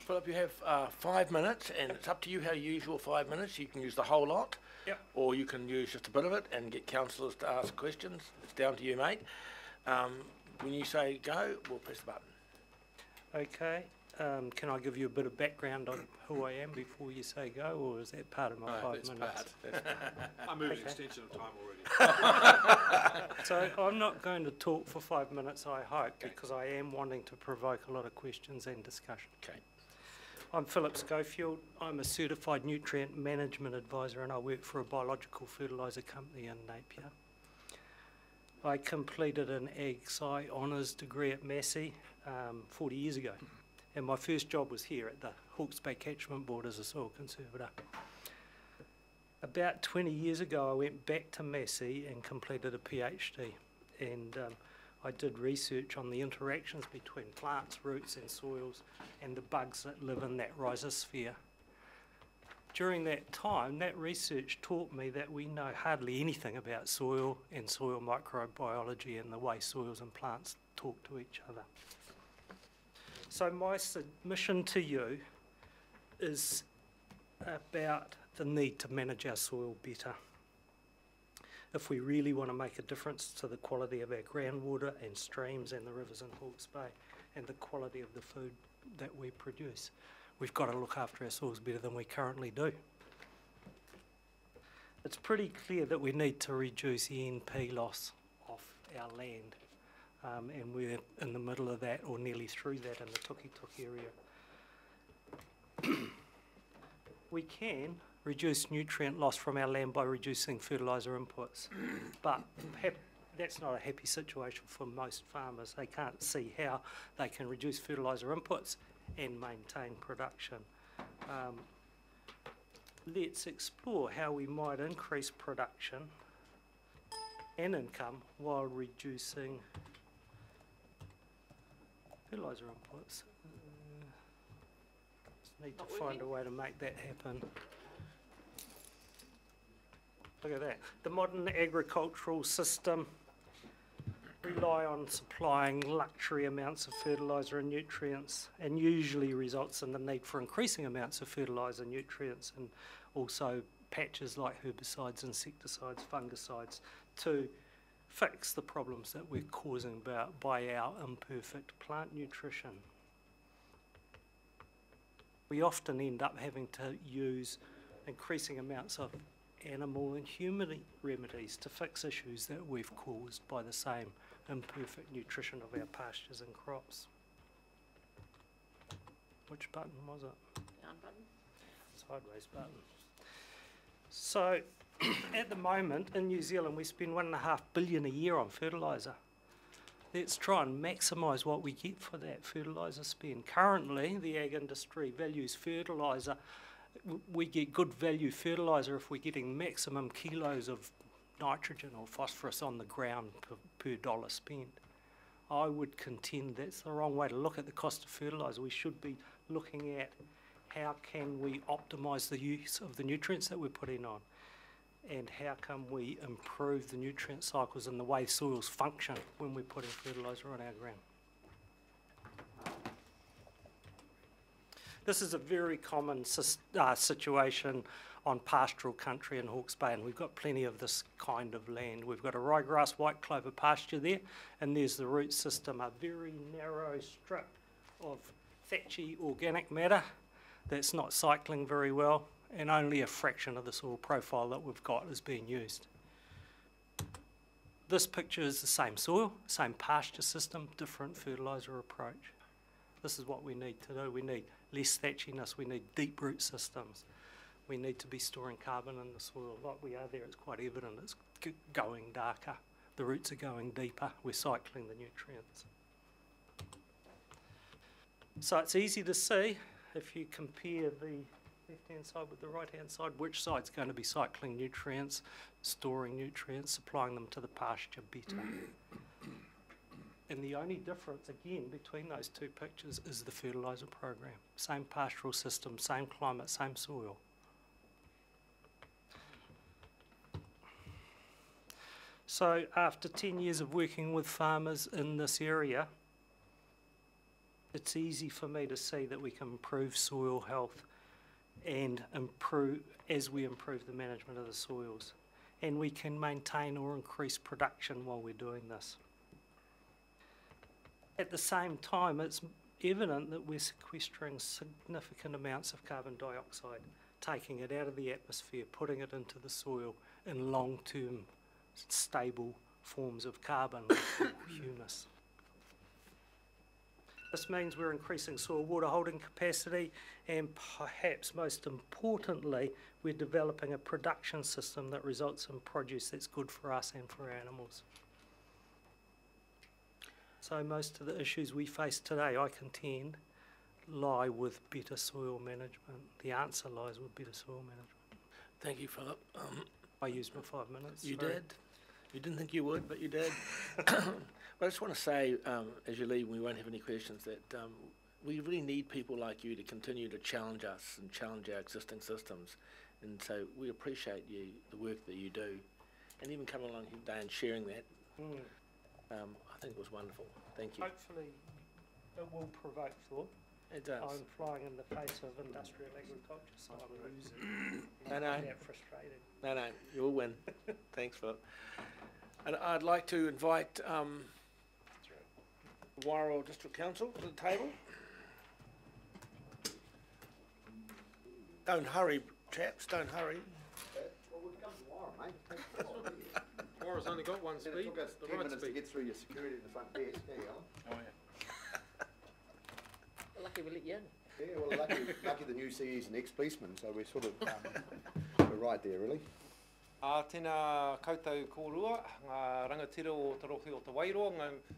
Philip, you have 5 minutes, and it's up to you how you use your 5 minutes. You can use the whole lot, or you can use just a bit of it and get councillors to ask questions. It's down to you, mate. When you say go, we'll press the button. Okay. Can I give you a bit of background on who I am before you say go, or is that part of my 5 minutes? I moved an extension of time already. So I'm not going to talk for 5 minutes, I hope, because I am wanting to provoke a lot of questions and discussion. Okay. I'm Philip Schofield. I'm a certified nutrient management advisor, and I work for a biological fertiliser company in Napier. I completed an Ag Sci honours degree at Massey 40 years ago. And my first job was here at the Hawke's Bay Catchment Board as a soil conservator. About 20 years ago, I went back to Massey and completed a PhD. And I did research on the interactions between plants, roots and soils and the bugs that live in that rhizosphere. During that time, that research taught me that we know hardly anything about soil and soil microbiology and the way soils and plants talk to each other. So my submission to you is about the need to manage our soil better. If we really want to make a difference to the quality of our groundwater and streams and the rivers in Hawke's Bay and the quality of the food that we produce, we've got to look after our soils better than we currently do. It's pretty clear that we need to reduce ENP loss off our land. And we're in the middle of that, or nearly through that, in the Tukituki area. We can reduce nutrient loss from our land by reducing fertiliser inputs, but that's not a happy situation for most farmers. They can't see how they can reduce fertiliser inputs and maintain production. Let's explore how we might increase production and income while reducing fertiliser inputs. Just need to find a way to make that happen. Look at that. The modern agricultural system rely on supplying luxury amounts of fertiliser and nutrients, and usually results in the need for increasing amounts of fertiliser and nutrients, and also patches like herbicides, insecticides, fungicides to fix the problems that we're causing by our imperfect plant nutrition. We often end up having to use increasing amounts of animal and human remedies to fix issues that we've caused by the same imperfect nutrition of our pastures and crops. Which button was it? Down button. Sideways button. So, at the moment in New Zealand we spend $1.5 billion a year on fertiliser. Let's try and maximise what we get for that fertiliser spend. Currently the ag industry values fertiliser. We get good value fertiliser if we're getting maximum kilos of nitrogen or phosphorus on the ground per dollar spent. I would contend that's the wrong way to look at the cost of fertiliser. We should be looking at how can we optimise the use of the nutrients that we're putting on, and how can we improve the nutrient cycles and the way soils function when we're putting fertiliser on our ground. This is a very common situation on pastoral country in Hawke's Bay, and we've got plenty of this kind of land. We've got a ryegrass white clover pasture there, and there's the root system, a very narrow strip of thatchy organic matter that's not cycling very well, and only a fraction of the soil profile that we've got is being used. This picture is the same soil, same pasture system, different fertiliser approach. This is what we need to do. We need less thatchiness, we need deep root systems. We need to be storing carbon in the soil. Like we are there, it's quite evident, it's going darker. The roots are going deeper, we're cycling the nutrients. So it's easy to see, if you compare the left-hand side with the right-hand side, which side's going to be cycling nutrients, storing nutrients, supplying them to the pasture better. And the only difference, again, between those two pictures is the fertiliser program. Same pastoral system, same climate, same soil. So after 10 years of working with farmers in this area, it's easy for me to see that we can improve soil health and improve as we improve the management of the soils. And we can maintain or increase production while we're doing this. At the same time, it's evident that we're sequestering significant amounts of carbon dioxide, taking it out of the atmosphere, putting it into the soil in long-term stable forms of carbon or humus. This means we're increasing soil water holding capacity, and perhaps most importantly, we're developing a production system that results in produce that's good for us and for animals. So most of the issues we face today, I contend, lie with better soil management. The answer lies with better soil management. Thank you, Philip. I used my 5 minutes. You sorry. did. You didn't think you would, but you did. But I just want to say, as you leave, we won't have any questions, that we really need people like you to continue to challenge us and challenge our existing systems. And so we appreciate you, the work that you do, and even coming along here today and sharing that. I think it was wonderful. Thank you. Hopefully it will provoke thought. It does. I'm flying in the face of industrial agriculture, so I'm losing. I know. That frustrating. No, you'll win. Thanks, Philip. And I'd like to invite Wairoa District Council to the table. Don't hurry, chaps, don't hurry. Well, we've come to Wairoa, mate. Wairoa's only got one It speed, took us the 10 right minutes to speed. get through your security at the front desk. There you are. Oh, yeah. Lucky we let you in. Yeah, well, lucky the new CE's an ex-policeman, so we're sort of we're right there, really. Tēnā koutou kōrua, ngā rangatira o te rohe o te Wairoa,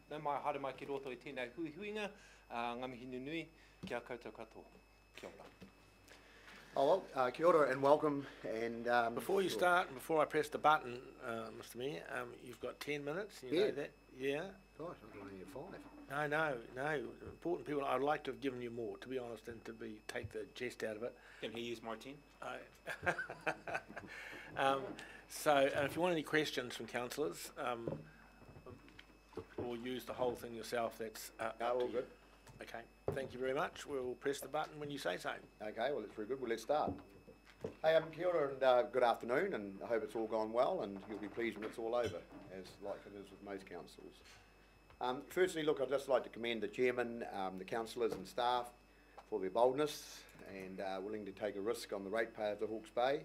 ngā mai hara mai ki roto I tēnei huihuinga, ngā mihi nunui, kia koutou katoa. Kia ora. Oh, well, kia ora and welcome. And Before you start, and before I press the button, Mr Mayor, you've got 10 minutes, you know that? Yeah? Gosh, I'm only at 5. No. Important people, I'd like to have given you more, to be honest, and to take the jest out of it. Can he use my 10? So, if you want any questions from councillors, or use the whole thing yourself, that's up to all you. good. Okay, thank you very much. We'll press the button when you say so. Okay, well, that's very good. Well, let's start. Hey, kia ora and good afternoon, and I hope it's all gone well, and you'll be pleased when it's all over, as like it is with most councils. Firstly, look, I'd just like to commend the chairman, the councillors and staff for their boldness and willing to take a risk on the ratepayer of the Hawke's Bay.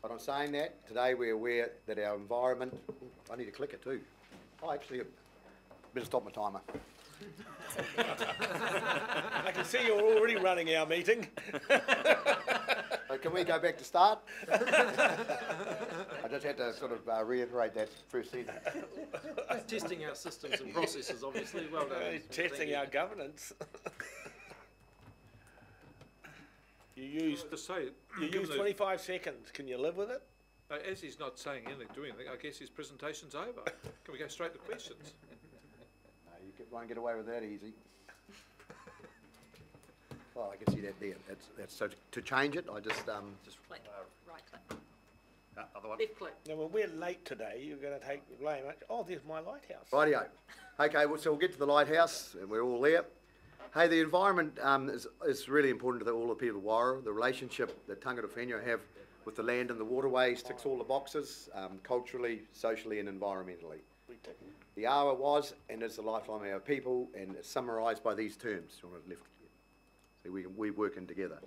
But on saying that, today we're aware that our environment... I need to click it too. Oh, actually, better stop my timer. I can see you're already running our meeting. Can we go back to start? I just had to sort of reiterate that first sentence. Testing our systems and processes, obviously. Well done. Testing our governance. You used To say, you used 25 seconds. Can you live with it? as he's not saying anything, doing anything, I guess his presentation's over. Can we go straight to questions? No, you won't get away with that easy. Well, I can see that there. That's so to change it, I just Click, right click, other one. left click. No, well, we're late today. You're going to take the blame. Oh, there's my lighthouse. Rightio. Okay, well, so we'll get to the lighthouse, and we're all there. Hey, the environment is really important to all the people of Wairoa. The relationship that tangata whenua have with the land and the waterways ticks all the boxes, culturally, socially and environmentally. The awa was and is the lifeline of our people, and it's summarised by these terms. On the left, see, we're working together.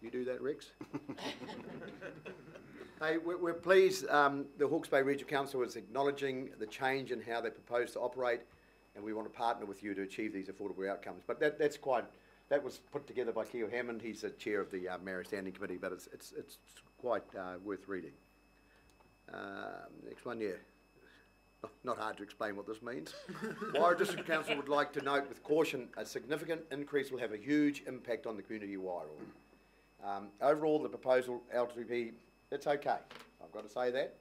You do that, Rex? Hey, we're pleased the Hawke's Bay Regional Council is acknowledging the change in how they propose to operate, and we want to partner with you to achieve these affordable outcomes. But that was put together by Keo Hammond. He's the chair of the Mayor Standing Committee, but it's quite worth reading. Next one, yeah. Not hard to explain what this means. Wairoa District Council would like to note with caution a significant increase will have a huge impact on the community of Wairoa. Overall, the proposal LTP, it's okay. I've got to say that.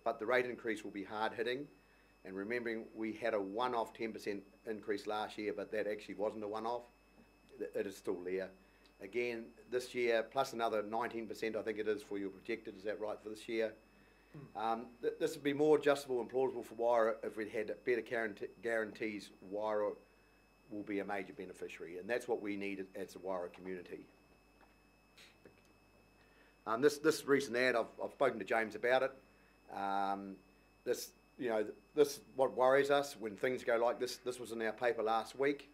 But the rate increase will be hard hitting. And remembering we had a one-off 10% increase last year, but that actually wasn't a one-off. It is still there. Again, this year, plus another 19%, I think it is for your projected, is that right, for this year? This would be more adjustable and plausible for Wairoa if we had better guarantees Wairoa will be a major beneficiary, and that's what we need as a Wairoa community. This recent ad, I've spoken to James about it. This what worries us when things go like this. This was in our paper last week.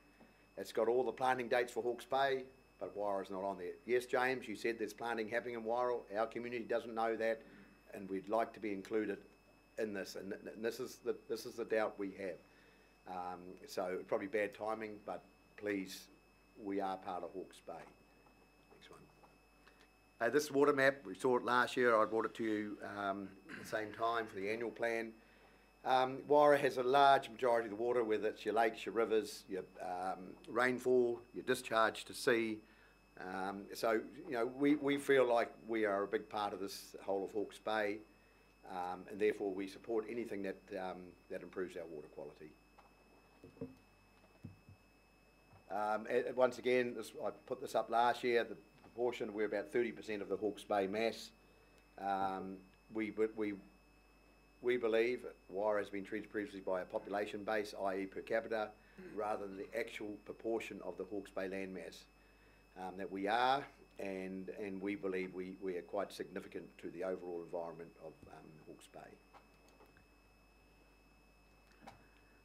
It's got all the planting dates for Hawke's Bay, but Wairoa's not on there. Yes, James, you said there's planting happening in Wairoa. Our community doesn't know that, and we'd like to be included in this. And this is the doubt we have. So it's probably bad timing, but please, we are part of Hawke's Bay. Next one. This water map, we saw it last year. I brought it to you at the same time for the annual plan. Wairoa has a large majority of the water, whether it's your lakes, your rivers, your rainfall, your discharge to sea. So, we feel like we are a big part of this whole of Hawke's Bay, and therefore we support anything that improves our water quality. Once again, I put this up last year, the proportion, we're about 30% of the Hawke's Bay mass. We believe Wairoa has been treated previously by a population base, i.e. per capita, rather than the actual proportion of the Hawke's Bay landmass that we are, and we believe we are quite significant to the overall environment of Hawke's Bay.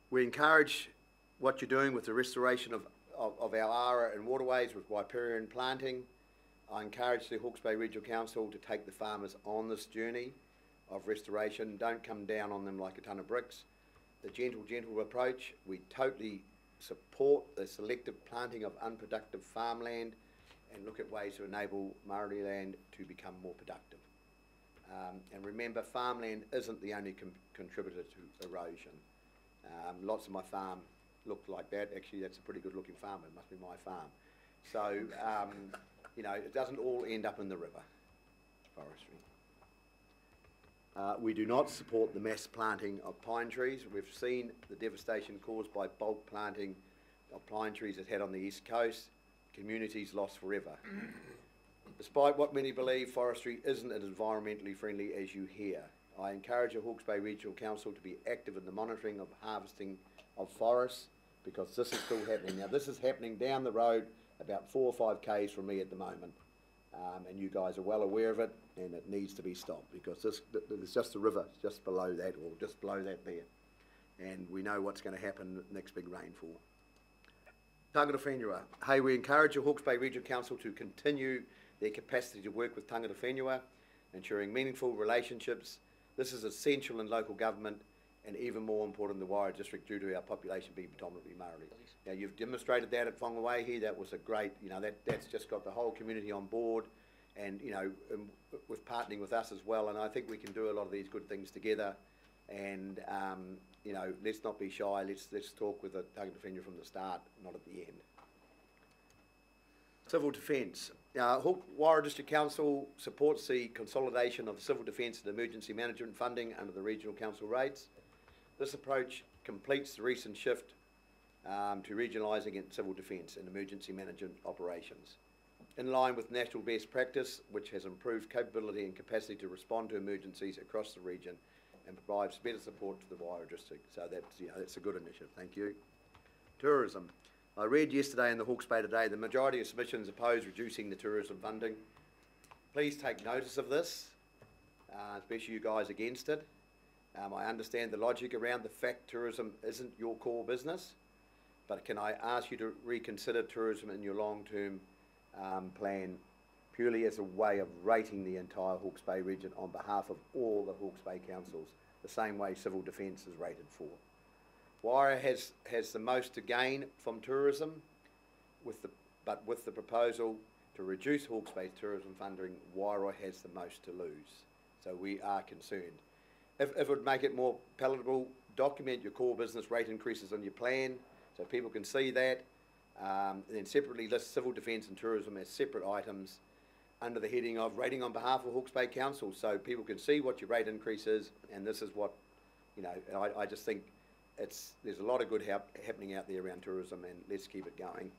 We encourage what you're doing with the restoration of our ara and waterways with riparian planting. I encourage the Hawke's Bay Regional Council to take the farmers on this journey of restoration. Don't come down on them like a ton of bricks. The gentle approach, we totally support the selective planting of unproductive farmland and look at ways to enable Māori land to become more productive. And remember, farmland isn't the only contributor to erosion. Lots of my farm look like that. Actually, that's a pretty good looking farm. It must be my farm. So, it doesn't all end up in the river, forestry. We do not support the mass planting of pine trees. We've seen the devastation caused by bulk planting of pine trees it had on the east coast. Communities lost forever. Despite what many believe, forestry isn't as environmentally friendly as you hear. I encourage the Hawke's Bay Regional Council to be active in the monitoring of harvesting of forests, because this is still happening. Now, this is happening down the road about 4 or 5 k's from me at the moment. And you guys are well aware of it, and it needs to be stopped, because there's just a river just below that, or just below that there, and we know what's going to happen next big rainfall. Tangata Whenua. Hey, we encourage the Hawke's Bay Regional Council to continue their capacity to work with Tangata Whenua, ensuring meaningful relationships. This is essential in local government, and even more important in the Wairoa district due to our population being predominantly Māori. Now, you've demonstrated that at Whangawaihi. That was a great, that's just got the whole community on board, and with partnering with us as well. And I think we can do a lot of these good things together. And let's not be shy. Let's talk with the Tangata Whenua from the start, not at the end. Civil defence. Wairoa District Council supports the consolidation of civil defence and emergency management funding under the regional council rates. This approach completes the recent shift to regionalising in civil defence and emergency management operations, in line with national best practice, which has improved capability and capacity to respond to emergencies across the region and provides better support to the Wairoa district. So that's a good initiative. Thank you. Tourism. I read yesterday in the Hawke's Bay Today the majority of submissions oppose reducing the tourism funding. Please take notice of this, especially you guys against it. I understand the logic around the fact tourism isn't your core business, but can I ask you to reconsider tourism in your long-term plan purely as a way of rating the entire Hawke's Bay region on behalf of all the Hawke's Bay councils, the same way civil defence is rated for. Wairoa has the most to gain from tourism, but with the proposal to reduce Hawke's Bay's tourism funding, Wairoa has the most to lose. So we are concerned. If it would make it more palatable, document your core business rate increases on your plan so people can see that, and then separately list civil defence and tourism as separate items under the heading of rating on behalf of Hawke's Bay Council, so people can see what your rate increase is, and this is what, I just think there's a lot of good happening out there around tourism, and let's keep it going.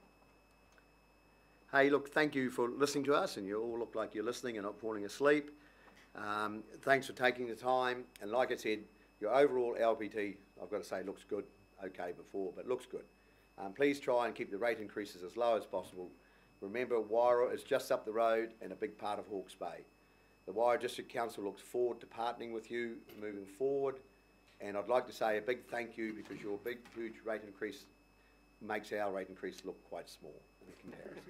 Hey, look, thank you for listening to us, and you all look like you're listening and not falling asleep. Thanks for taking the time, and like I said, your overall LPT, I've got to say, looks good. Okay before, but looks good. Please try and keep the rate increases as low as possible. Remember, Wairoa is just up the road and a big part of Hawke's Bay. The Wairoa District Council looks forward to partnering with you moving forward, and I'd like to say a big thank you, because your big, huge rate increase makes our rate increase look quite small in comparison.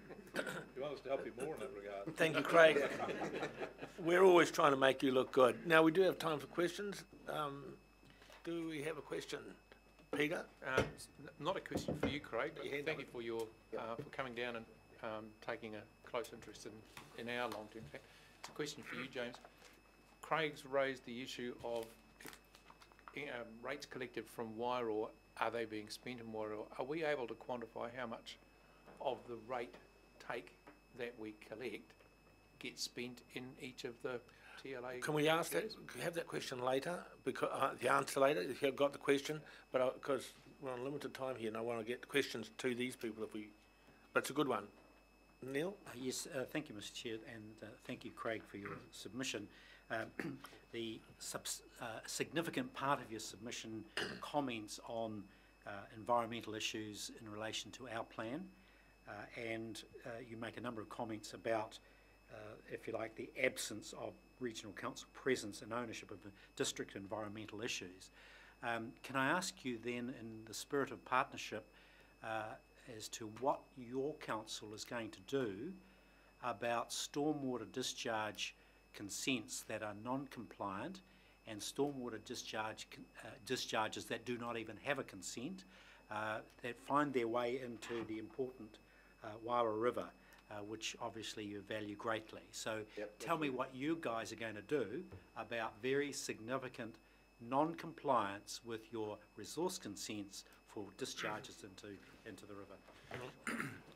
You want us to help you more in that regard? Thank you, Craig. We're always trying to make you look good. Now, we do have time for questions. Do we have a question? Peter? Not a question for you, Craig, but thank you for your for coming down and taking a close interest in our long-term plan. It's a question for you, James. Craig's raised the issue of rates collected from Wairoa. Are they being spent in Wairoa? Are we able to quantify how much of the rate take that we collect gets spent in each of the TLA? Can we ask that? Can we have that question later? Because the answer later, if you've got the question. But because we're on limited time here, and I want to get questions to these people if we. But it's a good one. Neil? Yes, thank you, Mr. Chair, and thank you, Craig, for your submission. The significant part of your submission comments on environmental issues in relation to our plan, and you make a number of comments about, if you like, the absence of regional council presence and ownership of the district environmental issues. Can I ask you then, in the spirit of partnership, as to what your council is going to do about stormwater discharge consents that are non-compliant and stormwater discharges that do not even have a consent, that find their way into the important Wairoa River, which obviously you value greatly. So tell me what you guys are going to do about very significant non-compliance with your resource consents for discharges into the river.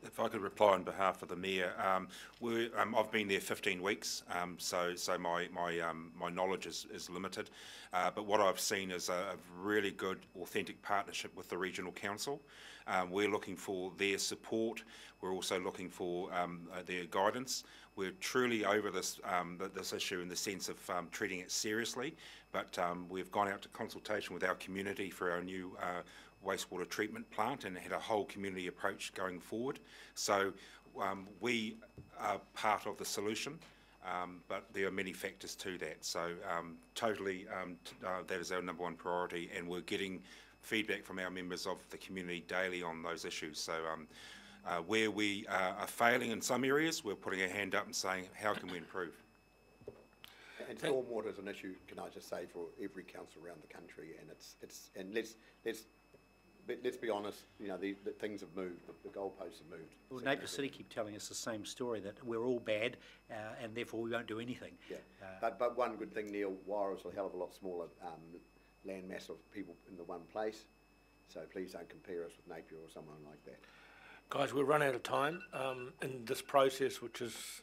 If I could reply on behalf of the Mayor, I've been there 15 weeks, so my knowledge is limited. But what I've seen is a really good, authentic partnership with the Regional Council. We're looking for their support. We're also looking for their guidance. We're truly over this issue in the sense of treating it seriously, but we've gone out to consultation with our community for our new wastewater treatment plant and had a whole community approach going forward. So we are part of the solution, but there are many factors to that. So totally that is our number one priority, and we're getting feedback from our members of the community daily on those issues. So where we are failing in some areas, we're putting our hand up and saying, how can we improve? And stormwater is an issue, can I just say, for every council around the country, and let's be honest, you know, the things have moved, the goalposts have moved. Well, Napier City keep telling us the same story, that we're all bad and therefore we won't do anything. Yeah, but one good thing, Neil, Wairoa's a hell of a lot smaller land mass of people in the one place, so please don't compare us with Napier or someone like that. Guys, we've run out of time in this process, which is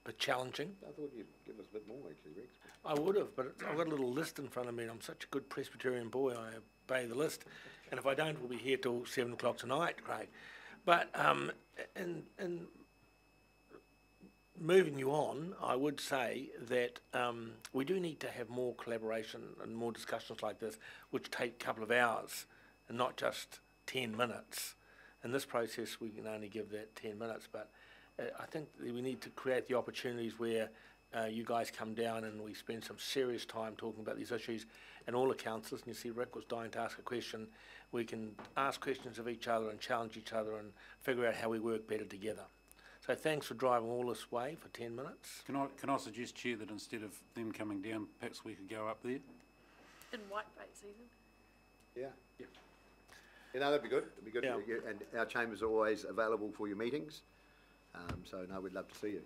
a bit challenging. I thought you'd give us a bit more, actually, Rex. I would have, but I've got a little list in front of me, and I'm such a good Presbyterian boy, I obey the list. And if I don't, we'll be here till 7 o'clock tonight, Craig. But in moving you on, I would say that we do need to have more collaboration and more discussions like this, which take a couple of hours and not just 10 minutes. In this process, we can only give that 10 minutes, but I think that we need to create the opportunities where you guys come down and we spend some serious time talking about these issues, and all the councillors, and you see Rick was dying to ask a question, we can ask questions of each other and challenge each other and figure out how we work better together. So thanks for driving all this way for 10 minutes. Can I suggest, Chair, that instead of them coming down, perhaps we could go up there? In whitebait season? Yeah. Yeah. You know, that'd be good. That'd be good. Yeah. For you. And our chambers are always available for your meetings. So, no, we'd love to see you.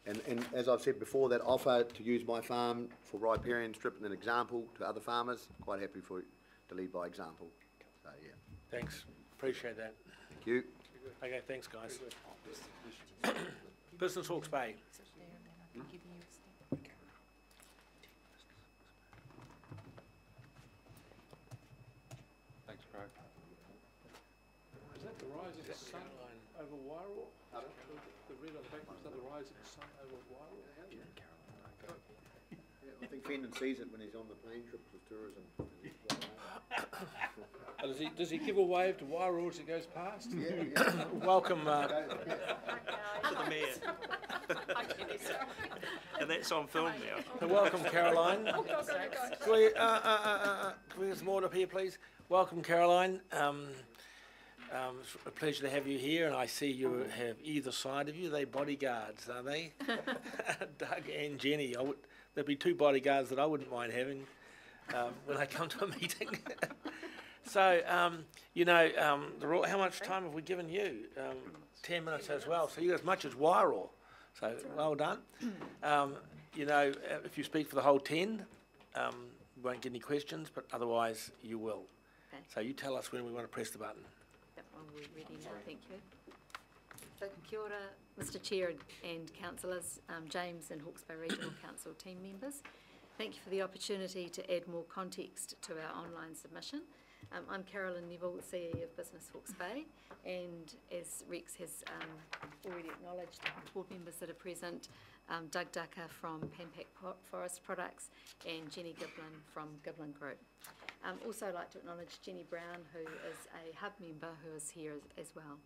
And as I've said before, that offer to use my farm for riparian stripping an example to other farmers, quite happy for you to lead by example. So, yeah. Thanks. Appreciate that. Thank you. Okay, thanks, guys. Business Hawke's Bay. Thanks, Craig. Is that the rising sun over Wairoa? The red on the back, is that the rising sun over Wairoa? I think Fenton sees it when he's on the plane trip with tourism. Does he give a wave to Wairoa as he goes past? Yeah. Welcome, To the mayor. And that's on film now. welcome, Caroline. Can we get some order up here, please? Welcome, Caroline. It's a pleasure to have you here, and I see you have either side of you. They're bodyguards, are they? Doug and Jenny. There'd be two bodyguards that I wouldn't mind having when I come to a meeting. So, how much time have we given you? 10 minutes as well. So you got as much as Wairoa. So well done. If you speak for the whole 10, we won't get any questions, but otherwise you will. Okay. So you tell us when we want to press the button. Yep, we're ready now, thank you. So, kia ora, Mr Chair and councillors, James and Hawke's Bay Regional Council team members. Thank you for the opportunity to add more context to our online submission. I'm Carolyn Neville, CE of Business Hawke's Bay, and as Rex has already acknowledged, the board members that are present, Doug Ducker from Pampac Forest Products and Jenny Gillian from Gillian Group. Also I'd like to acknowledge Jenny Brown, who is a hub member who is here as well.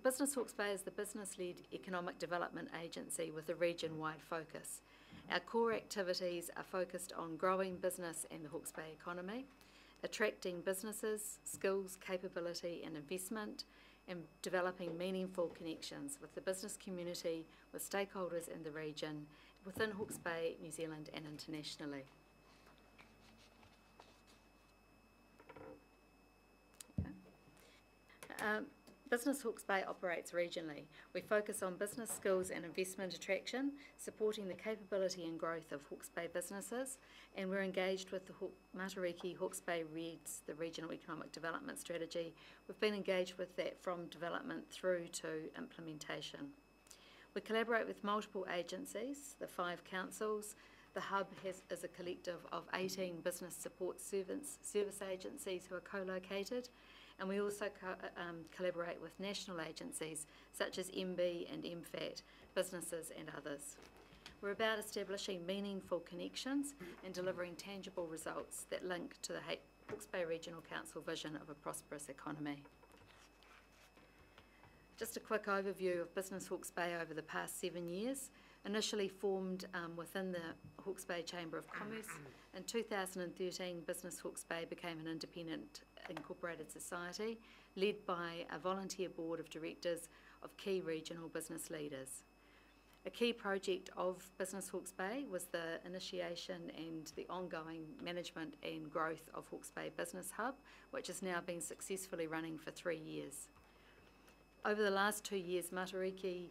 Business Hawke's Bay is the business-led economic development agency with a region-wide focus. Our core activities are focused on growing business and the Hawke's Bay economy, attracting businesses, skills, capability and investment, and developing meaningful connections with the business community, with stakeholders in the region, within Hawke's Bay, New Zealand and internationally. Okay. Business Hawke's Bay operates regionally. We focus on business skills and investment attraction, supporting the capability and growth of Hawke's Bay businesses, and we're engaged with the Matariki Hawke's Bay REDS, the Regional Economic Development Strategy. We've been engaged with that from development through to implementation. We collaborate with multiple agencies, the 5 councils. The hub is a collective of 18 business support service agencies who are co-located. And we also collaborate with national agencies such as MB and MFAT, businesses and others. We're about establishing meaningful connections and delivering tangible results that link to the Hawke's Bay Regional Council vision of a prosperous economy. Just a quick overview of Business Hawke's Bay over the past 7 years. Initially formed within the Hawke's Bay Chamber of Commerce. In 2013, Business Hawke's Bay became an independent incorporated society led by a volunteer board of directors of key regional business leaders. A key project of Business Hawke's Bay was the initiation and the ongoing management and growth of Hawke's Bay Business Hub, which has now been successfully running for 3 years. Over the last 2 years, Matariki,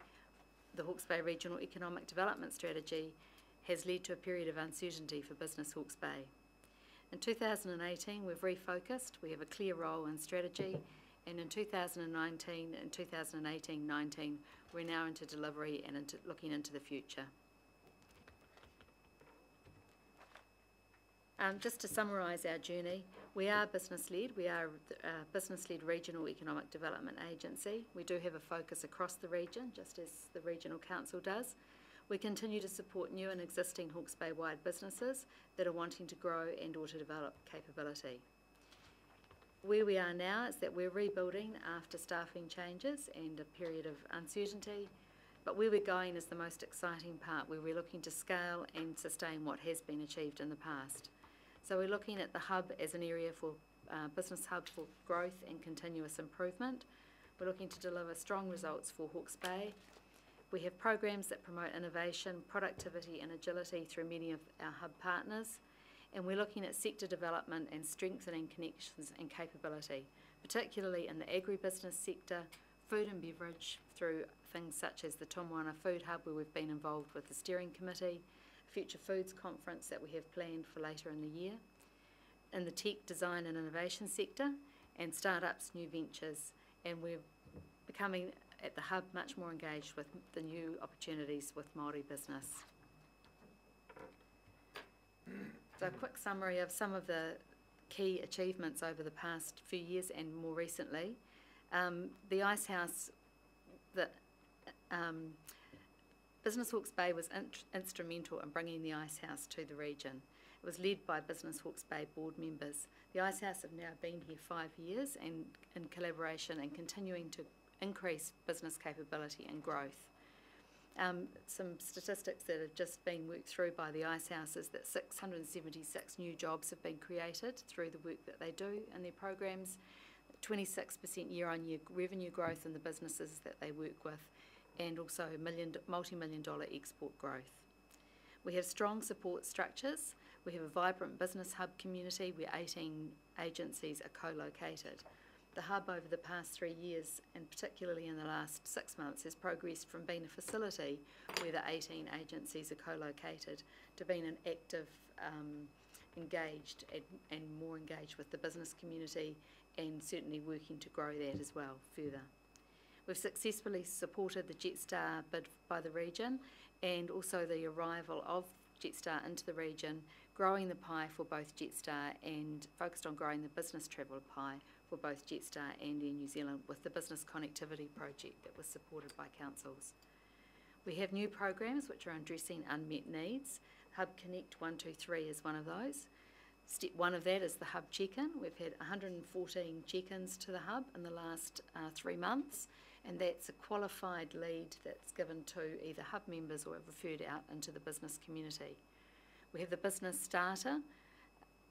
the Hawke's Bay Regional Economic Development Strategy, has led to a period of uncertainty for Business Hawke's Bay. In 2018, we've refocused, we have a clear role and strategy, and in 2019 and 2018-19, we're now into delivery and looking into the future. Just to summarise our journey, we are business-led. We are a business-led regional economic development agency. We do have a focus across the region, just as the Regional Council does. We continue to support new and existing Hawke's Bay-wide businesses that are wanting to grow and or to develop capability. Where we are now is that we're rebuilding after staffing changes and a period of uncertainty, but where we're going is the most exciting part, where we're looking to scale and sustain what has been achieved in the past. So we're looking at the hub as an area for business hub for growth and continuous improvement. We're looking to deliver strong results for Hawke's Bay. We have programs that promote innovation, productivity and agility through many of our hub partners. And we're looking at sector development and strengthening connections and capability, particularly in the agribusiness sector, food and beverage, through things such as the Taiwhenua Food Hub, where we've been involved with the steering committee, a Future Foods conference that we have planned for later in the year, in the tech, design and innovation sector, and startups, new ventures. And we're becoming, at the hub, much more engaged with the new opportunities with Māori business. So a quick summary of some of the key achievements over the past few years and more recently. The Ice House, the Business Hawke's Bay was instrumental in bringing the Ice House to the region. It was led by Business Hawke's Bay board members. The Ice House have now been here 5 years and in collaboration and continuing to increase business capability and growth. Some statistics that have just been worked through by the Ice House is that 676 new jobs have been created through the work that they do in their programs, 26% year-on-year revenue growth in the businesses that they work with, and also multi-million dollar export growth. We have strong support structures. We have a vibrant business hub community where 18 agencies are co-located. The hub over the past 3 years, and particularly in the last 6 months, has progressed from being a facility where the 18 agencies are co-located to being an active, engaged and more engaged with the business community, and certainly working to grow that as well further. We've successfully supported the Jetstar bid by the region and also the arrival of Jetstar into the region, growing the pie for both Jetstar and focused on growing the business travel pie for both Jetstar and Air New Zealand with the business connectivity project that was supported by councils. We have new programs which are addressing unmet needs. Hub Connect 123 is one of those. Step one of that is the hub check-in. We've had 114 check-ins to the hub in the last 3 months, and that's a qualified lead that's given to either hub members or referred out into the business community. We have the business starter.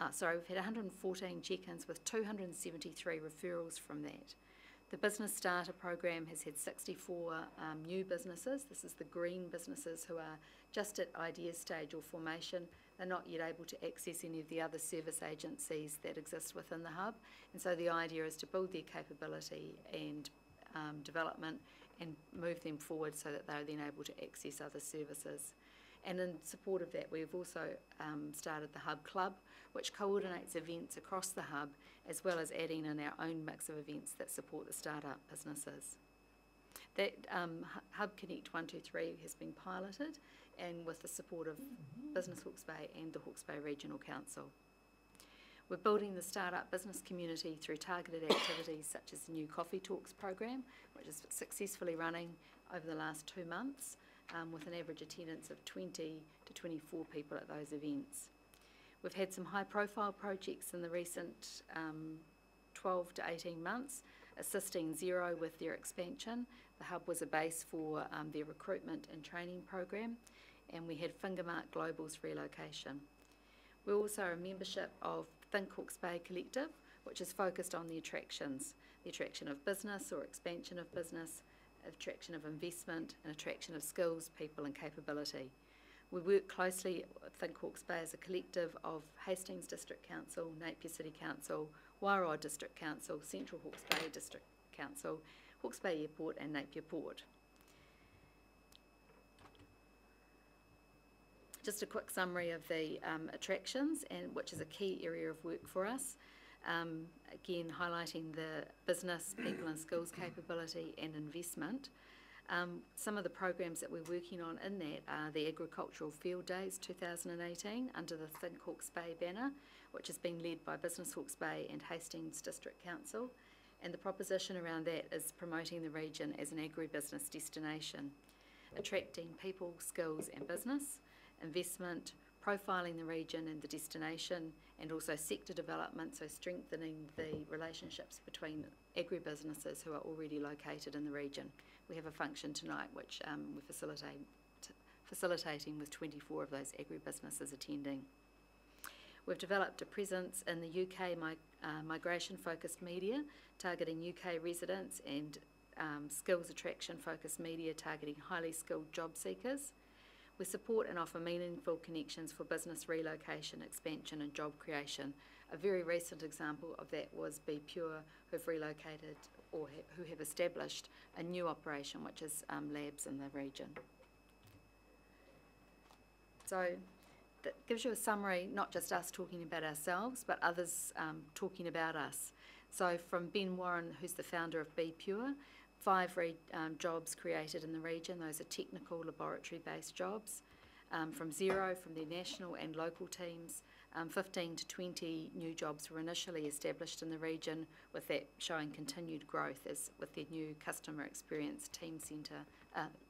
We've had 114 check-ins with 273 referrals from that. The business starter program has had 64 new businesses. This is the green businesses who are just at idea stage or formation. They're not yet able to access any of the other service agencies that exist within the hub. And so the idea is to build their capability and development and move them forward so that they're then able to access other services. And in support of that, we've also started the Hub Club, which coordinates events across the hub, as well as adding in our own mix of events that support the startup businesses. That Hub Connect 123 has been piloted, and with the support of Business Hawke's Bay and the Hawke's Bay Regional Council. We're building the startup business community through targeted activities such as the new Coffee Talks program, which is successfully running over the last 2 months, with an average attendance of 20 to 24 people at those events. We've had some high-profile projects in the recent 12 to 18 months, assisting Xero with their expansion. The hub was a base for their recruitment and training program, and we had Fingermark Global's relocation. We're also a membership of Think Hawke's Bay Collective, which is focused on the attractions, the attraction of business or expansion of business, attraction of investment, and attraction of skills, people and capability. We work closely with Think Hawke's Bay as a collective of Hastings District Council, Napier City Council, Wairoa District Council, Central Hawke's Bay District Council, Hawke's Bay Airport and Napier Port. Just a quick summary of the attractions, and which is a key area of work for us. Again, highlighting the business, people and skills capability and investment. Some of the programs that we're working on in that are the Agricultural Field Days 2018 under the Think Hawke's Bay banner, which has been led by Business Hawke's Bay and Hastings District Council. And the proposition around that is promoting the region as an agribusiness destination, attracting people, skills and business, investment, profiling the region and the destination, and also sector development, so strengthening the relationships between agribusinesses who are already located in the region. We have a function tonight which we're facilitating with 24 of those agribusinesses attending. We've developed a presence in the UK migration-focused media, targeting UK residents, and skills attraction-focused media targeting highly skilled job seekers. We support and offer meaningful connections for business relocation, expansion and job creation. A very recent example of that was Be Pure, who've relocated or who have established a new operation, which is labs in the region. So that gives you a summary, not just us talking about ourselves, but others talking about us. So from Ben Warren, who's the founder of Be Pure, 5 jobs created in the region. Those are technical, laboratory-based jobs. From Xero, from their national and local teams, 15 to 20 new jobs were initially established in the region, with that showing continued growth as with their new customer experience team centre,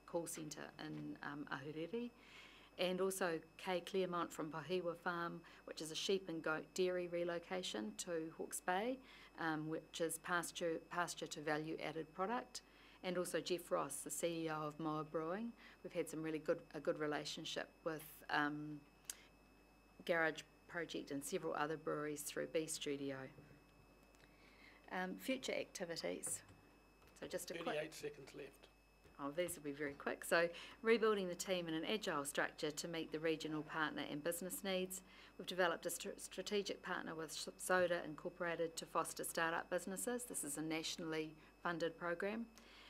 call centre in Ahuriri. And also Kay Claremont from Pahiwa Farm, which is a sheep and goat dairy relocation to Hawke's Bay, which is pasture to value added product. And also Jeff Ross, the CEO of Moa Brewing. We've had a good relationship with Garage Project and several other breweries through B Studio. Future activities. So just a 38 seconds left. Oh, these will be very quick. So, rebuilding the team in an agile structure to meet the regional partner and business needs. We've developed a strategic partner with Soda Incorporated to foster startup businesses. This is a nationally funded program.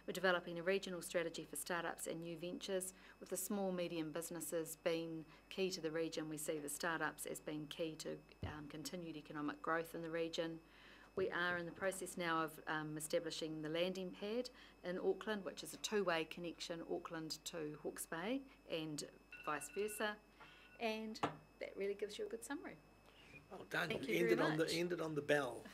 We're developing a regional strategy for startups and new ventures, with the small, medium businesses being key to the region. We see the startups as being key to continued economic growth in the region. We are in the process now of establishing the landing pad in Auckland, which is a two-way connection, Auckland to Hawke's Bay and vice versa. And that really gives you a good summary. Well done. Thank You you very much. Ended on the bell.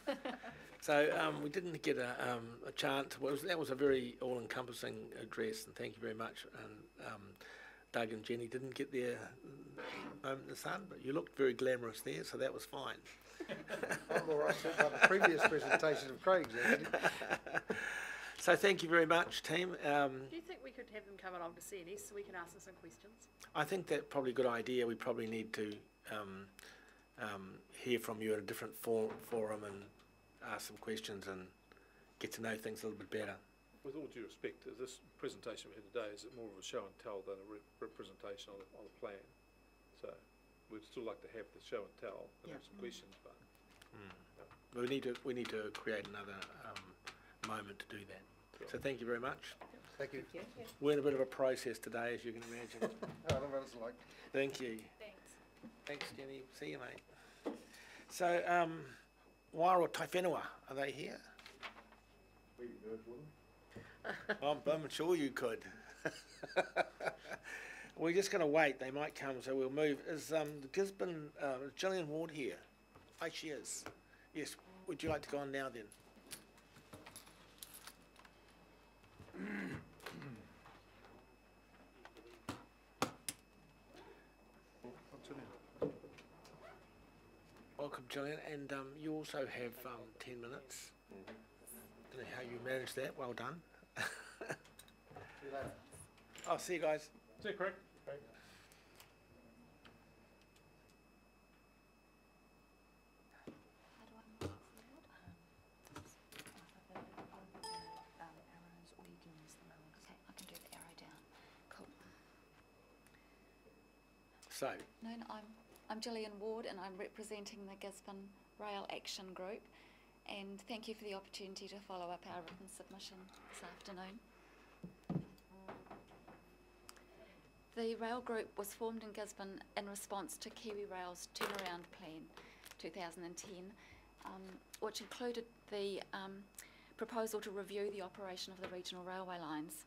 So we didn't get a chance. That was a very all-encompassing address, and thank you very much. And Doug and Jenny didn't get their moment in the sun, but you looked very glamorous there, so that was fine. I'm all right about the previous presentation of Craig's, actually. So thank you very much, team. Do you think we could have them come along to CNS so we can ask them some questions? I think that's probably a good idea. We probably need to hear from you at a different forum and ask some questions and get to know things a little bit better. With all due respect, this presentation we had today is more of a show and tell than a representation on the plan. So we'd still like to have the show and tell and have some questions, but we need to create another moment to do that. Sure. So thank you very much. Thank you. We're in a bit of a process today, as you can imagine. I don't know what it's like. Thank you. Thanks, Jenny. See you, mate. So, Wairoa, Taiwhenua, are they here? I'm sure you could. We're just going to wait. They might come, so we'll move. Is the Gisborne, Gillian Ward here? Oh, she is. Yes. Would you like to go on now then? Welcome, Gillian. And you also have 10 minutes. Don't know how you managed that. Well done. See you later. I'll see you guys. See you, Craig. So, I'm Gillian Ward and I'm representing the Gisborne Rail Action Group, and thank you for the opportunity to follow up our written submission this afternoon. The Rail Group was formed in Gisborne in response to Kiwi Rail's turnaround plan 2010, which included the proposal to review the operation of the regional railway lines.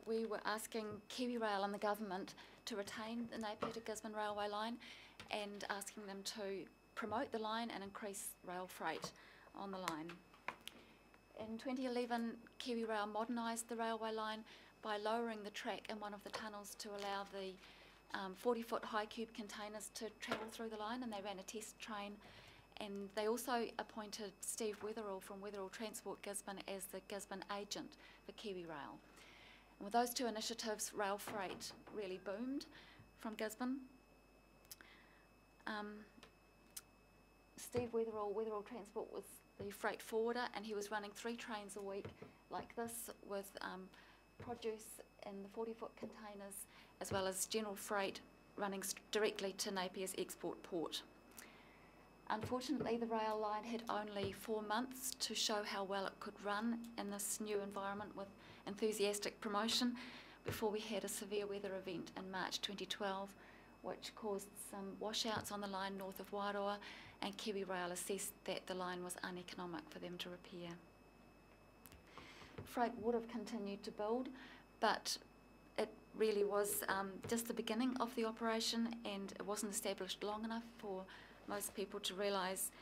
We were asking Kiwi Rail and the government to retain the Napier to Gisborne railway line and asking them to promote the line and increase rail freight on the line. In 2011, Kiwi Rail modernised the railway line by lowering the track in one of the tunnels to allow the 40-foot high cube containers to travel through the line, and they ran a test train. And they also appointed Steve Wetherall from Wetherall Transport Gisborne as the Gisborne agent for Kiwi Rail. And with those two initiatives, rail freight really boomed from Gisborne. Steve Wetherall Transport was the freight forwarder, and he was running 3 trains a week like this with produce in the 40-foot containers, as well as general freight running directly to Napier's export port. Unfortunately, the rail line had only 4 months to show how well it could run in this new environment with enthusiastic promotion before we had a severe weather event in March 2012, which caused some washouts on the line north of Wairoa, and Kiwi Rail assessed that the line was uneconomic for them to repair. Freight would have continued to build, but it really was just the beginning of the operation, and it wasn't established long enough for most people to realise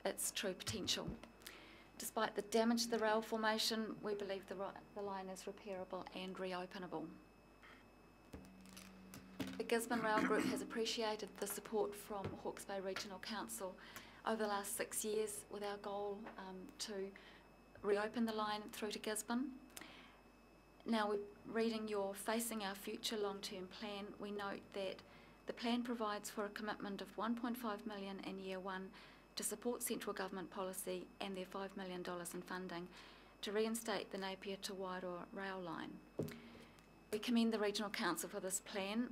its true potential. Despite the damage to the rail formation, we believe the line is repairable and reopenable. The Gisborne Rail Group has appreciated the support from Hawke's Bay Regional Council over the last 6 years with our goal to reopen the line through to Gisborne. Now, we're reading your Facing Our Future long-term plan. We note that the plan provides for a commitment of $1.5 million in year one to support central government policy and their $5 million in funding to reinstate the Napier to Wairoa rail line. We commend the Regional Council for this plan.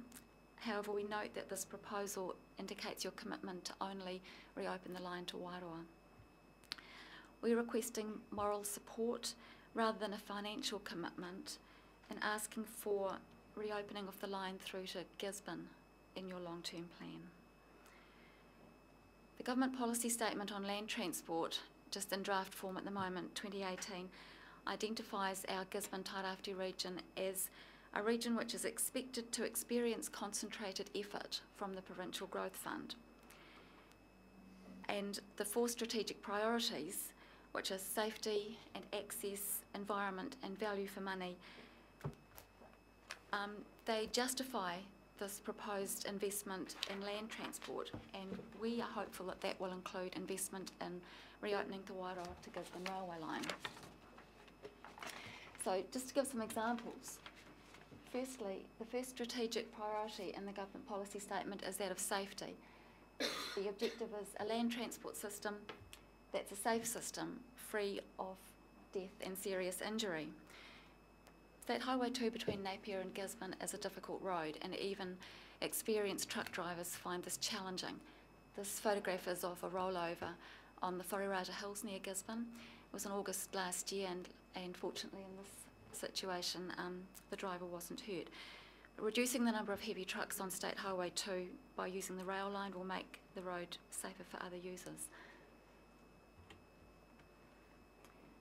However, we note that this proposal indicates your commitment to only reopen the line to Wairoa. We're requesting moral support rather than a financial commitment and asking for reopening of the line through to Gisborne in your long-term plan. The government policy statement on land transport, just in draft form at the moment, 2018, identifies our Gisborne-Tairāwhiti region as a region which is expected to experience concentrated effort from the Provincial Growth Fund. And the 4 strategic priorities, which are safety and access, environment and value for money, they justify this proposed investment in land transport, and we are hopeful that that will include investment in reopening the Wairoa to Gisborne railway line. So just to give some examples, firstly, the first strategic priority in the government policy statement is that of safety. The objective is a land transport system that's a safe system, free of death and serious injury. State Highway 2 between Napier and Gisborne is a difficult road, and even experienced truck drivers find this challenging. This photograph is of a rollover on the Wharirata Hills near Gisborne. It was in August last year, and fortunately in this situation the driver wasn't hurt. Reducing the number of heavy trucks on State Highway 2 by using the rail line will make the road safer for other users.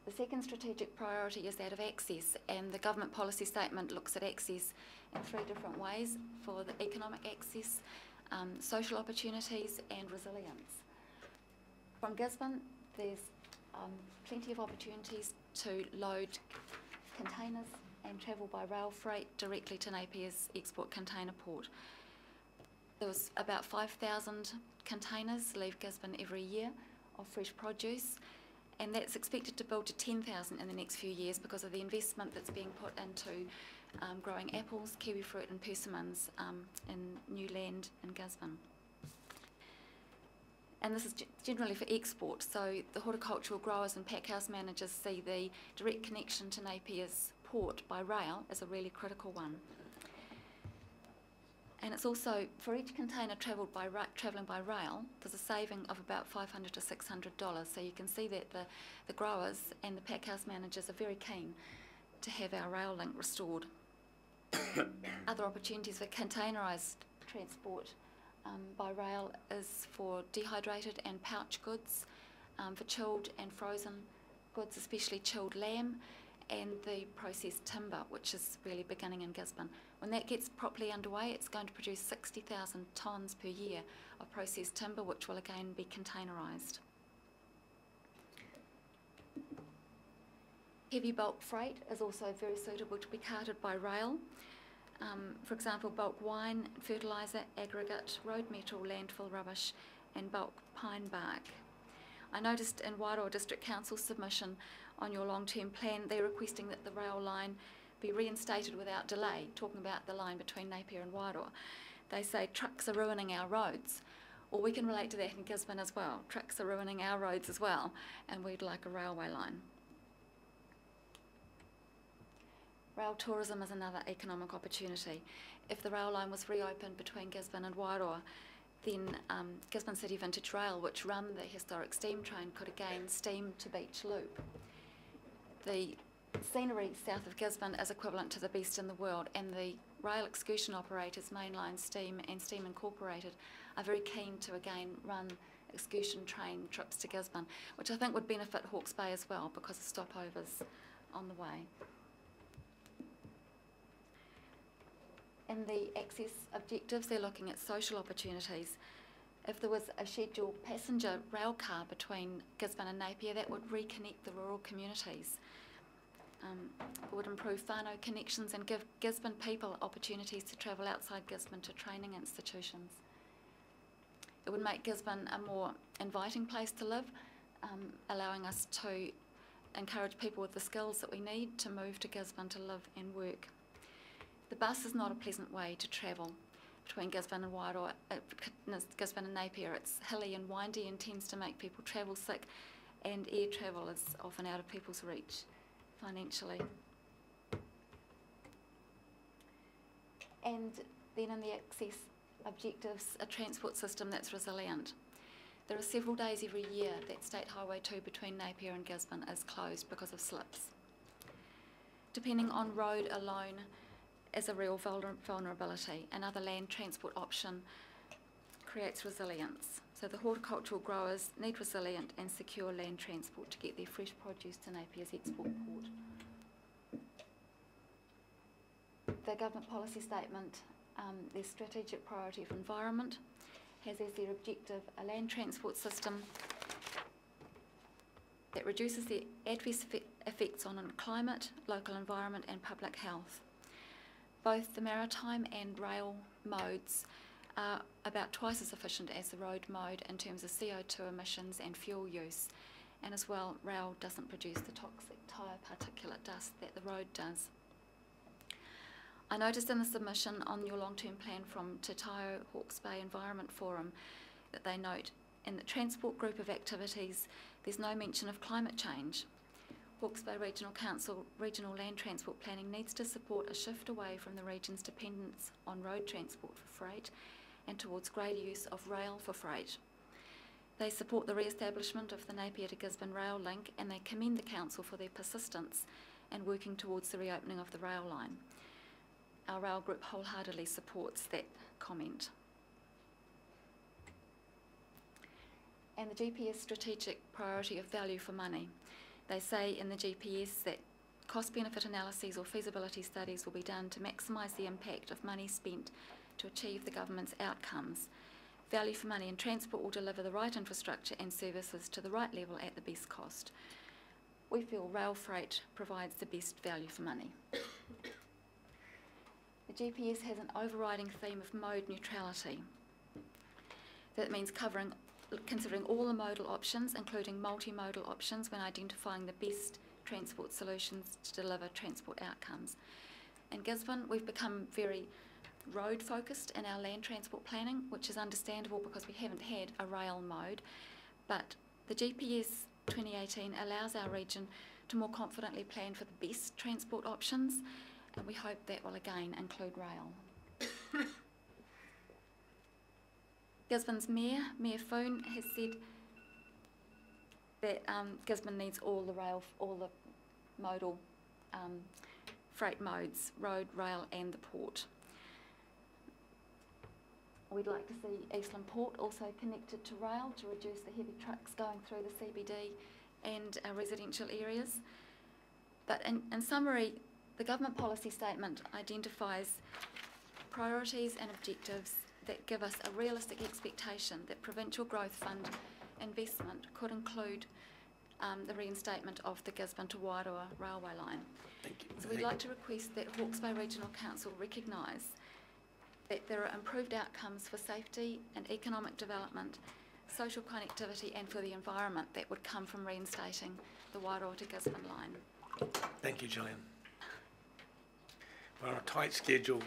The second strategic priority is that of access, and the government policy statement looks at access in 3 different ways: for the economic access, social opportunities and resilience. From Gisborne, there's plenty of opportunities to load containers and travel by rail freight directly to Napier's export container port. There was about 5,000 containers leave Gisborne every year of fresh produce, and that's expected to build to 10,000 in the next few years because of the investment that's being put into growing apples, kiwi fruit and persimmons in new land in Gisborne. And this is generally for export, so the horticultural growers and packhouse managers see the direct connection to Napier's port by rail as a really critical one. And it's also, for each container travelling by rail, there's a saving of about $500 to $600. So you can see that the growers and the packhouse managers are very keen to have our rail link restored. Other opportunities for containerised transport by rail is for dehydrated and pouch goods, for chilled and frozen goods, especially chilled lamb, and the processed timber, which is really beginning in Gisborne. When that gets properly underway, it's going to produce 60,000 tonnes per year of processed timber, which will again be containerised. Heavy bulk freight is also very suitable to be carted by rail. For example, bulk wine, fertiliser, aggregate, road metal, landfill rubbish and bulk pine bark. I noticed in Wairoa District Council's submission on your long-term plan, they're requesting that the rail line be reinstated without delay, talking about the line between Napier and Wairoa. They say trucks are ruining our roads. Well, we can relate to that in Gisborne as well. Trucks are ruining our roads as well, and we'd like a railway line. Rail tourism is another economic opportunity. If the rail line was reopened between Gisborne and Wairoa, then Gisborne City Vintage Rail, which run the historic steam train, could again steam to Beach Loop. The scenery south of Gisborne is equivalent to the best in the world, and the rail excursion operators, Mainline Steam and Steam Incorporated, are very keen to again run excursion train trips to Gisborne, which I think would benefit Hawke's Bay as well because of stopovers on the way. In the access objectives, they're looking at social opportunities. If there was a scheduled passenger rail car between Gisborne and Napier, that would reconnect the rural communities. It would improve whānau connections and give Gisborne people opportunities to travel outside Gisborne to training institutions. It would make Gisborne a more inviting place to live, allowing us to encourage people with the skills that we need to move to Gisborne to live and work. The bus is not a pleasant way to travel between Gisborne and Wairoa, Gisborne and Napier. It's hilly and windy and tends to make people travel sick, and air travel is often out of people's reach financially. And then in the access objectives, a transport system that's resilient. There are several days every year that State Highway 2 between Napier and Gisborne is closed because of slips. Depending on road alone is a real vulnerability. Another land transport option creates resilience. So the horticultural growers need resilient and secure land transport to get their fresh produce to Napier's export port. The government policy statement, their strategic priority of environment, has as their objective a land transport system that reduces the adverse effects on climate, local environment and public health. Both the maritime and rail modes are about twice as efficient as the road mode in terms of CO2 emissions and fuel use, and as well rail doesn't produce the toxic tyre particulate dust that the road does. I noticed in the submission on your long-term plan from Te Taio Hawke's Bay Environment Forum that they note in the transport group of activities there's no mention of climate change. Hawke's Bay Regional Council regional land transport planning needs to support a shift away from the region's dependence on road transport for freight and towards greater use of rail for freight. They support the re-establishment of the Napier to Gisborne rail link, and they commend the Council for their persistence in working towards the reopening of the rail line. Our rail group wholeheartedly supports that comment. And the GPS strategic priority of value for money. They say in the GPS that cost-benefit analyses or feasibility studies will be done to maximise the impact of money spent to achieve the government's outcomes. Value for money in transport will deliver the right infrastructure and services to the right level at the best cost. We feel rail freight provides the best value for money. The GPS has an overriding theme of mode neutrality. That means considering all the modal options, including multimodal options, when identifying the best transport solutions to deliver transport outcomes. In Gisborne, we've become very road focused in our land transport planning, which is understandable because we haven't had a rail mode, but the GPS 2018 allows our region to more confidently plan for the best transport options, and we hope that will again include rail. Gisborne's Mayor Foon, has said that Gisborne needs all the modal freight modes, road, rail and the port. We'd like to see Eastland Port also connected to rail to reduce the heavy trucks going through the CBD and our residential areas. But in summary, the government policy statement identifies priorities and objectives that give us a realistic expectation that Provincial Growth Fund investment could include the reinstatement of the Gisborne to Wairoa railway line. Thank you. So we'd like to request that Hawke's Bay Regional Council recognise that there are improved outcomes for safety and economic development, social connectivity and for the environment that would come from reinstating the Wairoa to Gisborne line. Thank you, Gillian. We're on a tight schedule.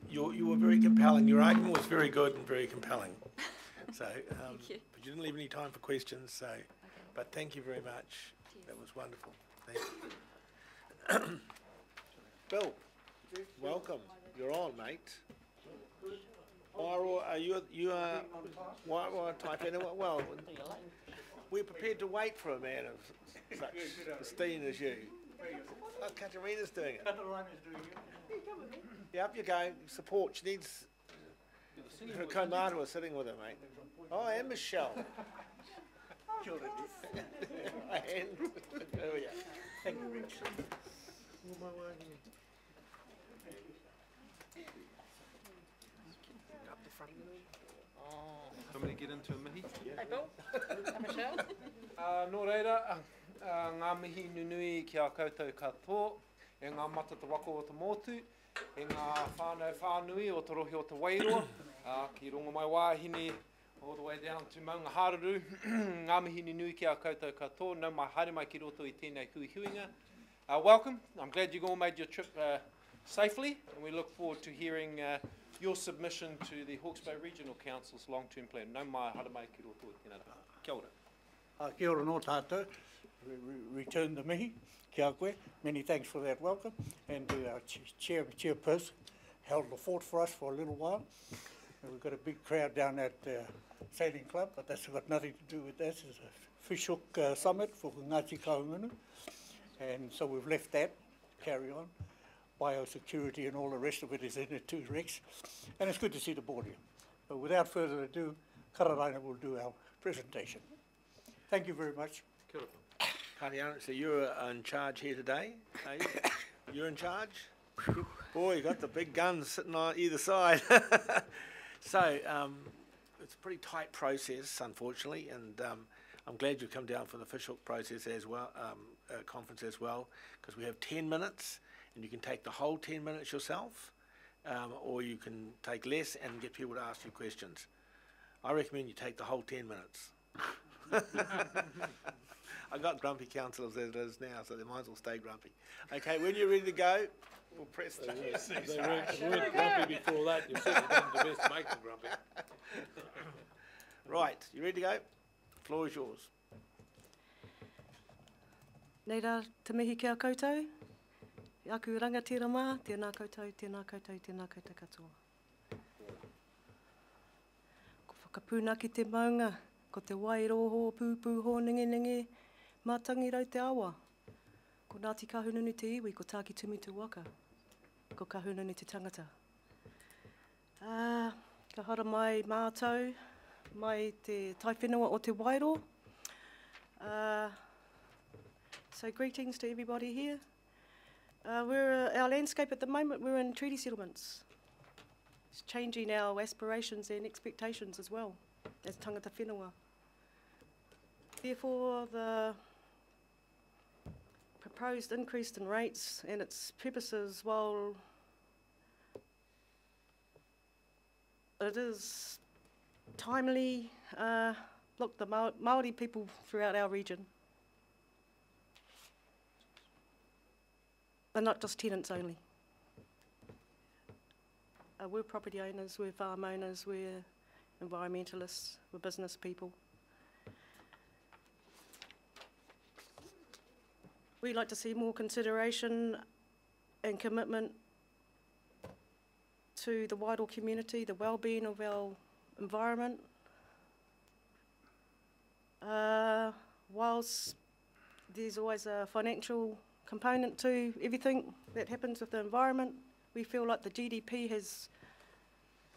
You were very compelling. Your argument was very good and very compelling. So, Thank you. but you didn't leave any time for questions. So, Okay. but thank you very much. Cheers. That was wonderful. Thank you. Bill, welcome. You're on, mate. Wairoa, you are Wairoa Taiwhenua. Well, we're prepared to wait for a man of such esteem as you. Oh, Katarina's doing it. Yeah, up you go. Support. She needs her komatua sitting with her, mate. Oh, and Michelle. And there we go. Thank you, Rich. Up the front. Oh. Want me to get into a mihi? Hey, Bill. Hi, Michelle. Nō reira, ngā mihi nunui ki a koutou katoa, e ngā matata wako o te motu, e ngā whānau whānui o te rohi o te Wairoa, ki rongo mai wāhine all the way down to Maunga Hararu. Ngā mihi nunui ki a koutou katoa, nau mai haere mai ki roto I tēnei huihuinga. Welcome, I'm glad you all made your trip safely, and we look forward to hearing your submission to the Hawke's Bay Regional Council's long-term plan. Nau mai haere mai ki roto I tēnei rā. Kia ora. Kia ora no tātou. Return the mihi. Kia koe. Many thanks for that welcome. And to our chairperson, held the fort for us for a little while. And we've got a big crowd down at Sailing Club, but that's got nothing to do with this. It's a fish hook summit for Ngati Kahungunu. And so we've left that, carry on. Biosecurity and all the rest of it is in it too, Rex. And it's good to see the board here. But without further ado, Katarina will do our presentation. Thank you very much. Kia ora. Katarina, so you're in charge here today, are you? You're in charge? Boy, you got the big guns sitting on either side. So, it's a pretty tight process, unfortunately, and I'm glad you've come down for the fish hook process as well, conference as well, because we have 10 minutes, and you can take the whole 10 minutes yourself, or you can take less and get people to ask you questions. I recommend you take the whole 10 minutes. I got grumpy councillors as it is now, so they might as well stay grumpy. Okay, when you're ready to go, we'll press the They weren't grumpy before that. You've certainly done the best to make them grumpy. Right, you ready to go? The floor is yours. Nei rā, te mihi kia koutou. I aku rangatira mā, tēnā koutou, tēnā koutou, tēnā koutou katoa. Ko whakapūna ki te maunga, ko te Wairoa pūpū ho ningi, mātangi rau te awa. Ko Ngati Kahungunu te iwi, ko tāki tumi te waka. Ko Kahungunu te tangata. Ka hara mai mātou, mai te Taiwhenua o te Wairoa. So greetings to everybody here. Our landscape at the moment, we're in treaty settlements. It's changing our aspirations and expectations as well as tangata whenua. Therefore, the proposed increase in rates and its purposes, while it is timely, look, the Māori people throughout our region are not just tenants only. We're property owners, we're farm owners, we're environmentalists, we're business people. We'd like to see more consideration and commitment to the Wairoa community, the well-being of our environment. Whilst there's always a financial component to everything that happens with the environment, we feel like the GDP has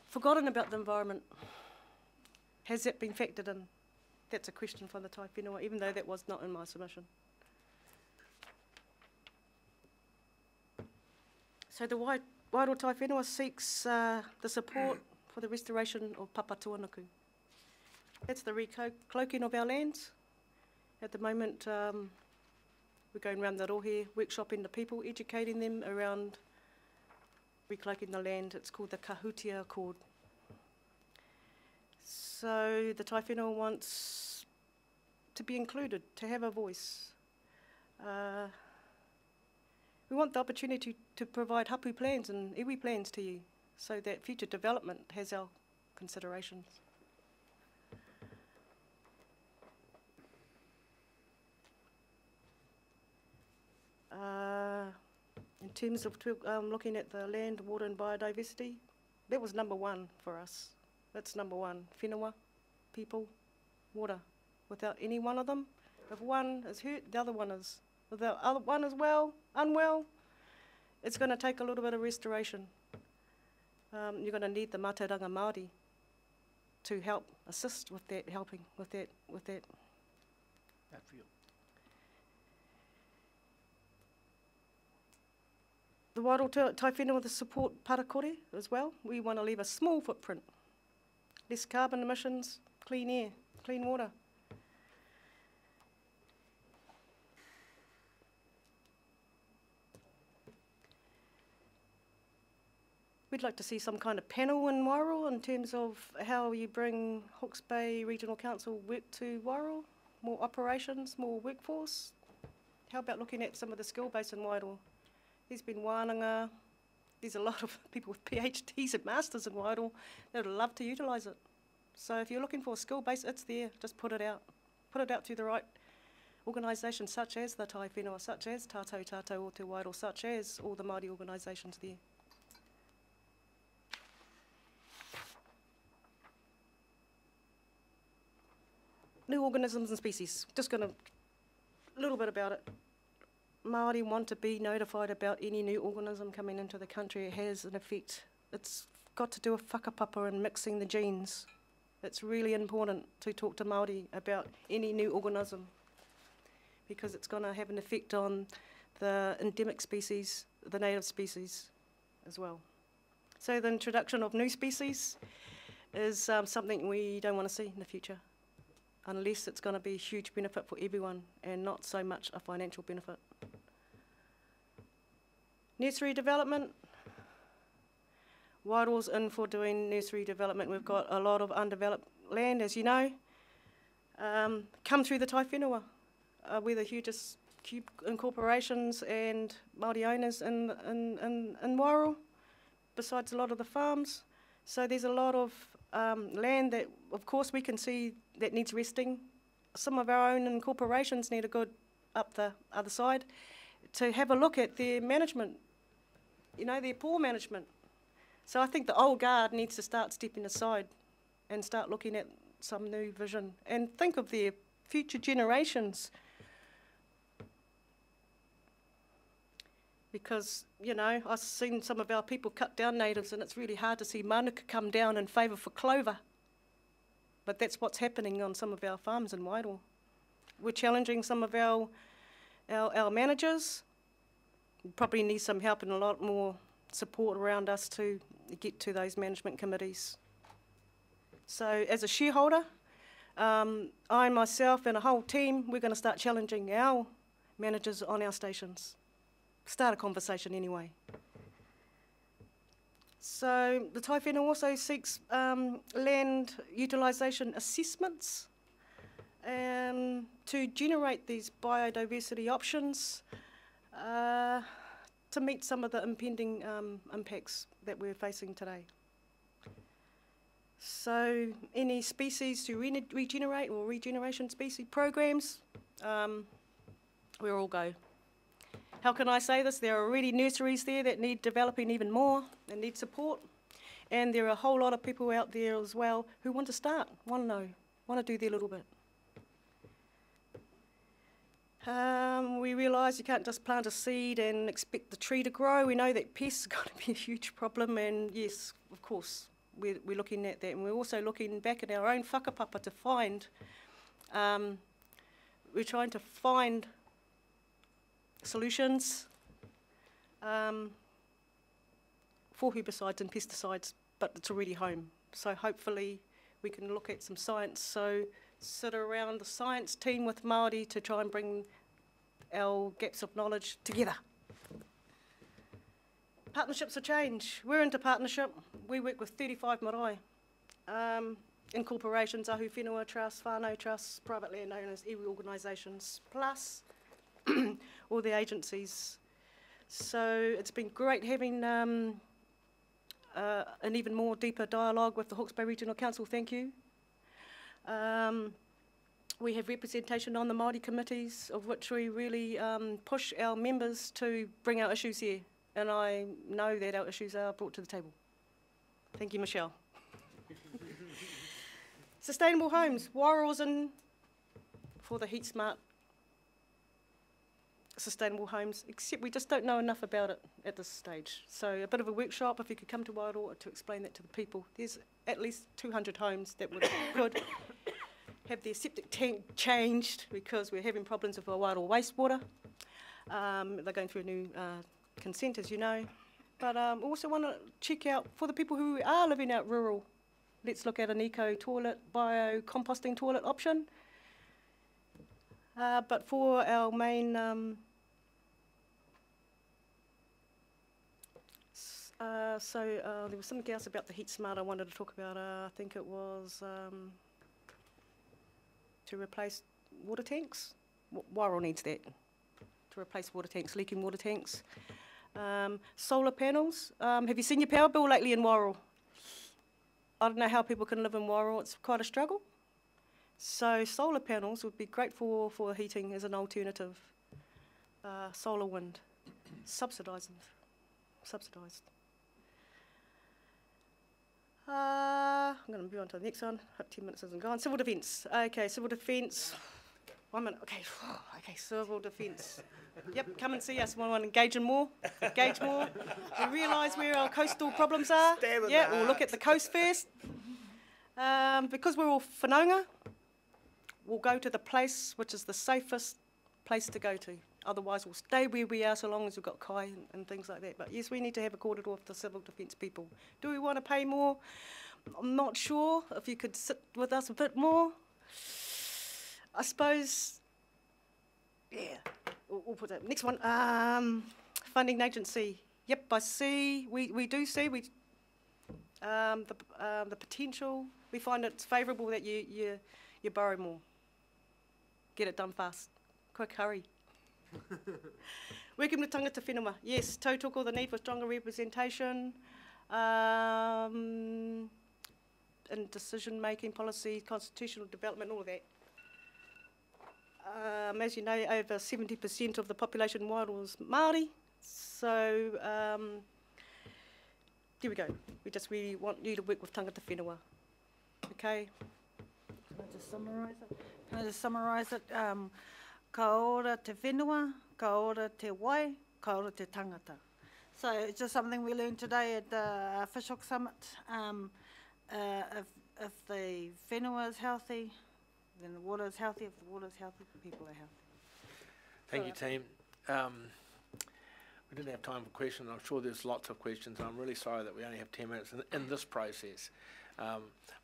forgotten about the environment. Has that been factored in? That's a question from the Taiwhenua, even though that was not in my submission. So the Wairoa Taiwhenua seeks the support for the restoration of papatuanuku. That's the recloaking of our lands. At the moment, we're going around the rohe, workshopping the people, educating them around recloaking the land. It's called the Kahutia Accord. So the Taiwhenua wants to be included, to have a voice. We want the opportunity to provide hapu plans and iwi plans to you, so that future development has our considerations. In terms of looking at the land, water and biodiversity, that was number one for us. That's number one. Whenua, people, water. Without any one of them, if one is hurt, the other one is. If the other one is unwell, it's going to take a little bit of restoration. You're going to need the mātauranga Māori to help assist with that, helping with that. The Wairoa Taiwhenua with the support parakore as well. We want to leave a small footprint, less carbon emissions, clean air, clean water. We'd like to see some kind of panel in Wairoa in terms of how you bring Hawke's Bay Regional Council work to Wairoa, more operations, more workforce. How about looking at some of the skill base in Wairoa? There's been wānanga, there's a lot of people with PhDs and masters in Wairoa that would love to utilise it. So if you're looking for a skill base, it's there, just put it out. Put it out through the right organisations such as the Taiwhenua, such as Tātou o Te Wairoa, such as all the Māori organisations there. New organisms and species. Just going to a little bit about it. Māori want to be notified about any new organism coming into the country. It has an effect. It's got to do with whakapapa and mixing the genes. It's really important to talk to Māori about any new organism because it's going to have an effect on the endemic species, the native species as well. So the introduction of new species is something we don't want to see in the future, unless it's going to be a huge benefit for everyone and not so much a financial benefit. Nursery development. Wairoa's in for doing nursery development. We've got a lot of undeveloped land, as you know. Come through the Taiwhenua. We're the hugest incorporations and Māori owners in Wairoa, besides a lot of the farms. So there's a lot of land that, of course, we can see that needs resting. Some of our own incorporations need a good up the other side to have a look at their management, you know, their poor management. So I think the old guard needs to start stepping aside and start looking at some new vision and think of their future generations. Because, you know, I've seen some of our people cut down natives and it's really hard to see manuka come down in favour for clover. But that's what's happening on some of our farms in Wairoa. We're challenging some of our managers. We probably need some help and a lot more support around us to get to those management committees. So as a shareholder, I myself and a whole team, we're going to start challenging our managers on our stations. Start a conversation anyway. So the Taiwhenua also seeks land utilisation assessments to generate these biodiversity options to meet some of the impending impacts that we're facing today. So any species to regenerate or regeneration species programs, we'll all go. How can I say this? There are already nurseries there that need developing even more and need support. And there are a whole lot of people out there as well who want to start, want to know, want to do their little bit. We realise you can't just plant a seed and expect the tree to grow. We know that pests are going to be a huge problem, and yes, of course, we're looking at that. And we're also looking back at our own whakapapa to find, we're trying to find solutions for herbicides and pesticides, but it's already home. So hopefully we can look at some science. So sit around the science team with Māori to try and bring our gaps of knowledge together. Partnerships for change. We're into partnership. We work with 35 marae, incorporations, ahu whenua trusts, whānau trusts, private landowners, iwi organisations, plus all the agencies. So it's been great having an even more deeper dialogue with the Hawke's Bay Regional Council. Thank you. We have representation on the Māori committees, of which we really push our members to bring our issues here. And I know that our issues are brought to the table. Thank you, Michelle. Sustainable homes. Wairoa's in for the heat smart sustainable homes, except we just don't know enough about it at this stage. So a bit of a workshop, if you could come to Wairoa to explain that to the people. There's at least 200 homes that could have their septic tank changed because we're having problems with our Wairoa wastewater. They're going through a new consent, as you know. But we also want to check out for the people who are living out rural let's look at an eco toilet, bio-composting toilet option. But for our main there was something else about the heat smart I wanted to talk about. I think it was to replace water tanks. Wairoa needs that, to replace water tanks, leaking water tanks. Solar panels. Have you seen your power bill lately in Wairoa? I don't know how people can live in Wairoa. It's quite a struggle. So solar panels would be great for heating as an alternative. Solar wind. Subsidised. I'm going to move on to the next one. Hope 10 minutes isn't gone. Civil defence. Okay, civil defence. 1 minute. Okay, okay, civil defence. Yep, come and see us. We want to engage more. We realise where our coastal problems are. Yeah, we'll look at the coast first. Because we're all whanaunga, we'll go to the place which is the safest place to go to. Otherwise, we'll stay where we are so long as we've got kai and things like that. But yes, we need to have a corridor with the civil defence people. Do we want to pay more? I'm not sure. If you could sit with us a bit more. I suppose, yeah, we'll put that. Next one, funding agency. Yep, I see, we do see the potential. We find it's favourable that you borrow more. Get it done fast. Quick, hurry. Working with tangata whenua. Yes, tautoko, the need for stronger representation in decision-making, policy, constitutional development, all of that. As you know, over 70% of the population in Wairoa is Māori. So, here we go. We just really want you to work with tangata whenua. Okay? Can I just summarise it? Ka ora te whenua, ka ora te wai, ka ora te tangata. So it's just something we learned today at the Fish Hawke Summit. If the whenua is healthy, then the water is healthy. If the water is healthy, the people are healthy. Thank you, team. We didn't have time for questions. I'm sure there's lots of questions. I'm really sorry that we only have 10 minutes in this process.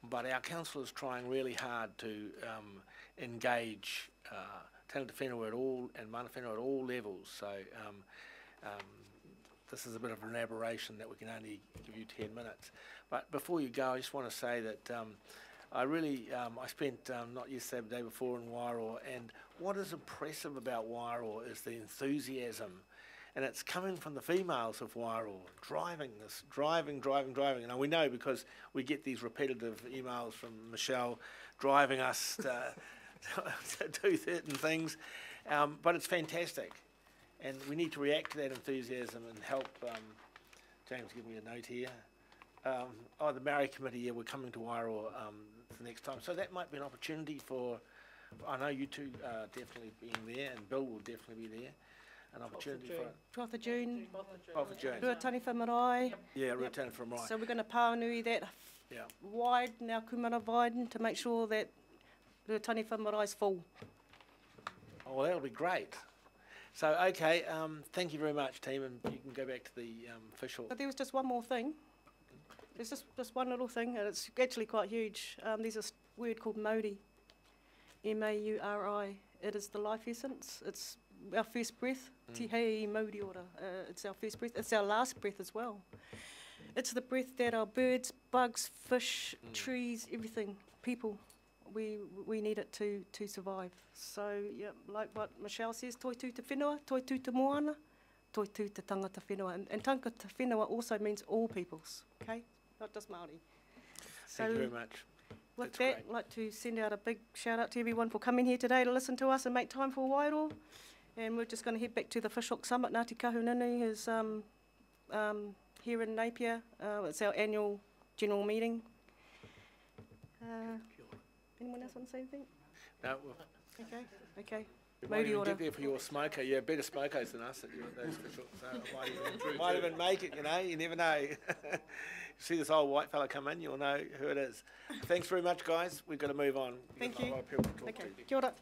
But our council is trying really hard to engage tangata whenua at all and mana whenua at all levels. So this is a bit of an aberration that we can only give you 10 minutes. But before you go, I just want to say that I spent not yesterday but the day before in Wairoa, and what is impressive about Wairoa is the enthusiasm, and it's coming from the females of Wairoa, driving. And we know because we get these repetitive emails from Michelle driving us to do certain things, but it's fantastic, and we need to react to that enthusiasm and help. James, give me a note here. The Maori Committee, yeah, we're coming to Wairoa the next time, so that might be an opportunity for. I know you two are definitely being there, and Bill will definitely be there. An opportunity for 12th of June. 12th of June. Ruataniwha marae. Yeah, Ruataniwha marae. So we're going to pānui that wide, now kumara wide, to make sure that Ruataniwha marae is full. Oh, well, that'll be great. So, okay, thank you very much, team, and you can go back to the official. But there was just one more thing. There's just one little thing, and it's actually quite huge. There's a word called Mauri, M-A-U-R-I. It is the life essence. It's our first breath. Te hei mauri ora. It's our first breath. It's our last breath as well. It's the breath that our birds, bugs, fish, trees, everything, people, we need it to survive. So, yeah, like what Michelle says, toi tū te whenua, toi tū te moana, toi tū te tangata whenua. And tangata whenua also means all peoples, okay? Not just Māori. Thank you very much. With that, I'd like to send out a big shout out to everyone for coming here today to listen to us and make time for Wairoa. And we're just going to head back to the Fish Hawke Summit. Ngati Kahungunu is here in Napier. It's our annual general meeting. Anyone else want to say anything? No. Okay. You might even get there for your smoker. You're better smokers than us at those Fish Hawke. So might even make it, you know. You never know. You see this old white fella come in, you'll know who it is. Thanks very much, guys. We've got to move on. Thank you. Okay. Kia ora.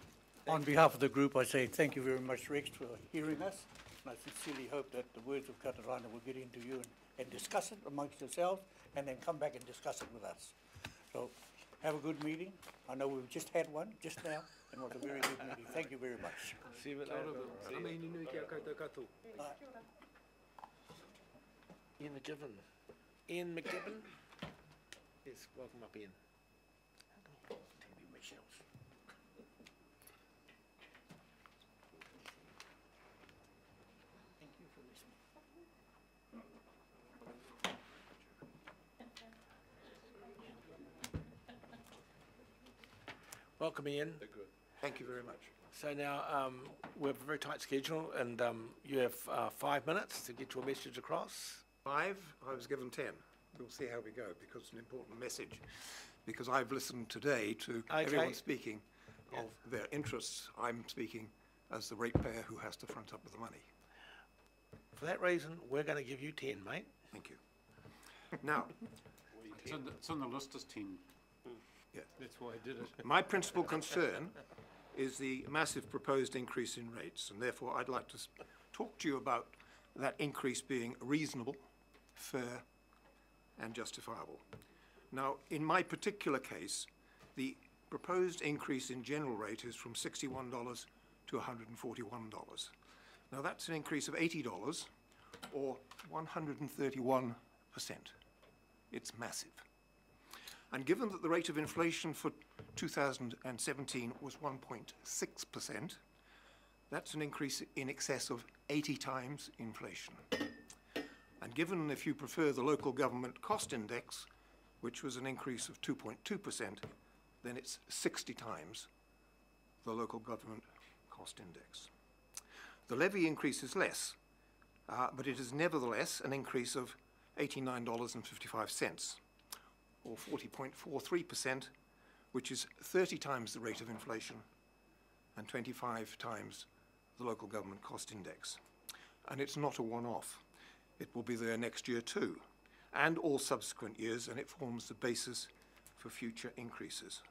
On behalf of the group, I say thank you very much, Rex, for hearing us. And I sincerely hope that the words of Katarina will get into you and discuss it amongst yourselves, and then come back and discuss it with us. So have a good meeting. I know we've just had one just now, and it was a very good meeting. Thank you very much. See you later. Iain McGibbon. Iain McGibbon? Yes, welcome up, Iain. TV Michelle's. Thank you for listening. Welcome, Iain. Thank you very much. So now we have a very tight schedule, and you have 5 minutes to get your message across. 5, I was given 10. We'll see how we go, because it's an important message. Because I've listened today to everyone speaking of their interests. I'm speaking as the ratepayer who has to front up with the money. For that reason, we're going to give you 10, mate. Thank you. Now, It's on the list as 10. yeah. That's why I did it. My principal concern is the massive proposed increase in rates, and therefore I'd like to talk to you about that increase being reasonable, fair, and justifiable. Now, in my particular case, the proposed increase in general rate is from $61 to $141. Now, that's an increase of $80 or 131%. It's massive. And given that the rate of inflation for 2017 was 1.6%, that's an increase in excess of 80 times inflation. And given, if you prefer, the local government cost index, which was an increase of 2.2%, then it's 60 times the local government cost index. The levy increase is less, but it is nevertheless an increase of $89.55, or 40.43%, which is 30 times the rate of inflation and 25 times the local government cost index. And it's not a one-off. It will be there next year too, and all subsequent years, and it forms the basis for future increases.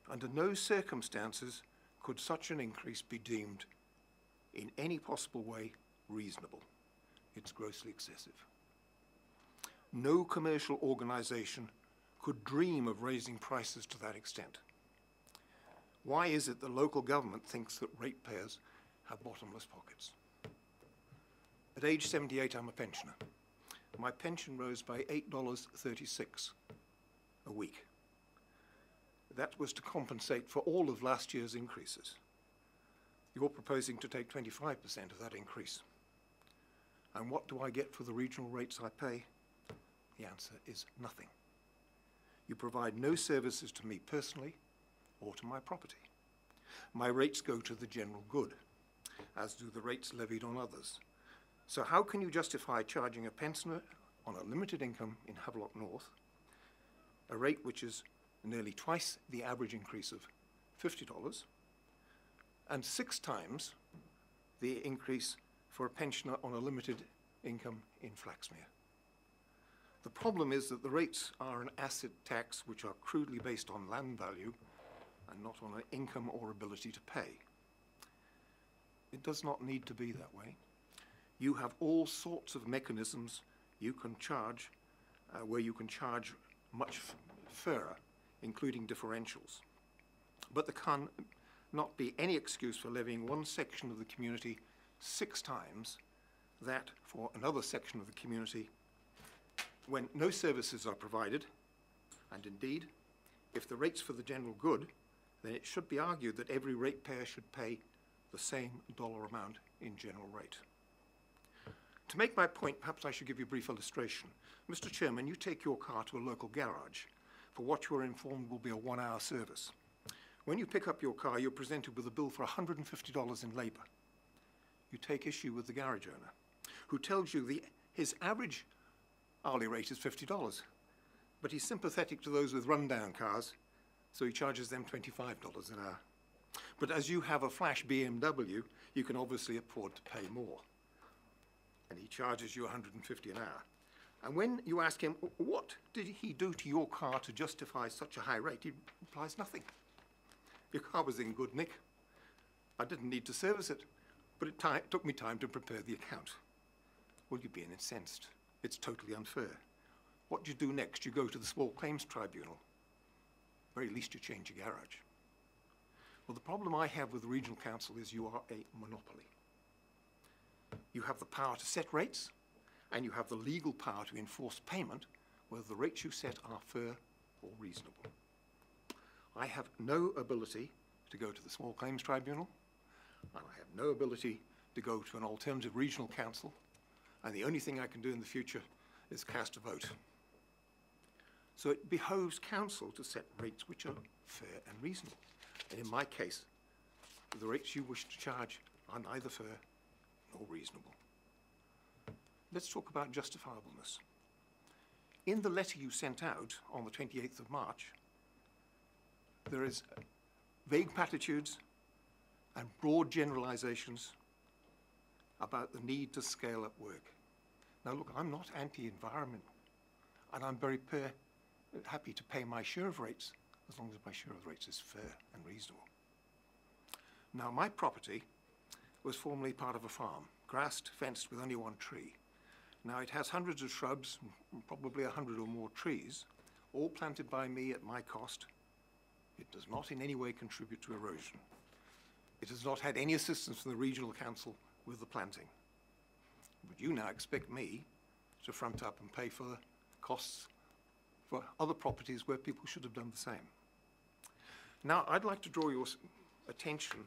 Under no circumstances could such an increase be deemed in any possible way reasonable. It's grossly excessive. No commercial organisation could dream of raising prices to that extent. Why is it that local government thinks that ratepayers have bottomless pockets? At age 78, I'm a pensioner. My pension rose by $8.36 a week. That was to compensate for all of last year's increases. You're proposing to take 25% of that increase. And what do I get for the regional rates I pay? The answer is nothing. You provide no services to me personally or to my property. My rates go to the general good, as do the rates levied on others. So how can you justify charging a pensioner on a limited income in Havelock North a rate which is nearly twice the average increase of $50 and 6 times the increase for a pensioner on a limited income in Flaxmere? The problem is that the rates are an asset tax which are crudely based on land value and not on an income or ability to pay. It does not need to be that way. You have all sorts of mechanisms you can charge, where you can charge much fairer, including differentials. But there can not be any excuse for levying one section of the community 6 times that for another section of the community when no services are provided. And indeed, if the rate's for the general good, then it should be argued that every ratepayer should pay the same dollar amount in general rate. To make my point, perhaps I should give you a brief illustration. Mr. Chairman, you take your car to a local garage for what you are informed will be a 1-hour service. When you pick up your car, you're presented with a bill for $150 in labour. You take issue with the garage owner, who tells you his average hourly rate is $50, but he's sympathetic to those with rundown cars, so he charges them $25 an hour. But as you have a flash BMW, you can obviously afford to pay more, and he charges you $150 an hour. And when you ask him, what did he do to your car to justify such a high rate, he replies, nothing. Your car was in good nick. I didn't need to service it, but it took me time to prepare the account. Well, you'd be incensed. It's totally unfair. what do you do next? You go to the Small Claims Tribunal. Very least you change your garage. Well, the problem I have with the Regional Council is you are a monopoly. You have the power to set rates, and you have the legal power to enforce payment, whether the rates you set are fair or reasonable. I have no ability to go to the Small Claims Tribunal, and I have no ability to go to an alternative regional council, and the only thing I can do in the future is cast a vote. So it behoves council to set rates which are fair and reasonable. And in my case, the rates you wish to charge are neither fair nor reasonable. Let's talk about justifiableness. In the letter you sent out on the 28th of March, there is vague platitudes and broad generalizations about the need to scale up work. Now look, I'm not anti-environment, and I'm very happy to pay my share of rates as long as my share of rates is fair and reasonable. Now my property was formerly part of a farm, grassed, fenced with only one tree. Now it has hundreds of shrubs, probably 100 or more trees, all planted by me at my cost. It does not in any way contribute to erosion. It has not had any assistance from the regional council with the planting. But you now expect me to front up and pay for the costs for other properties where people should have done the same. Now, I'd like to draw your attention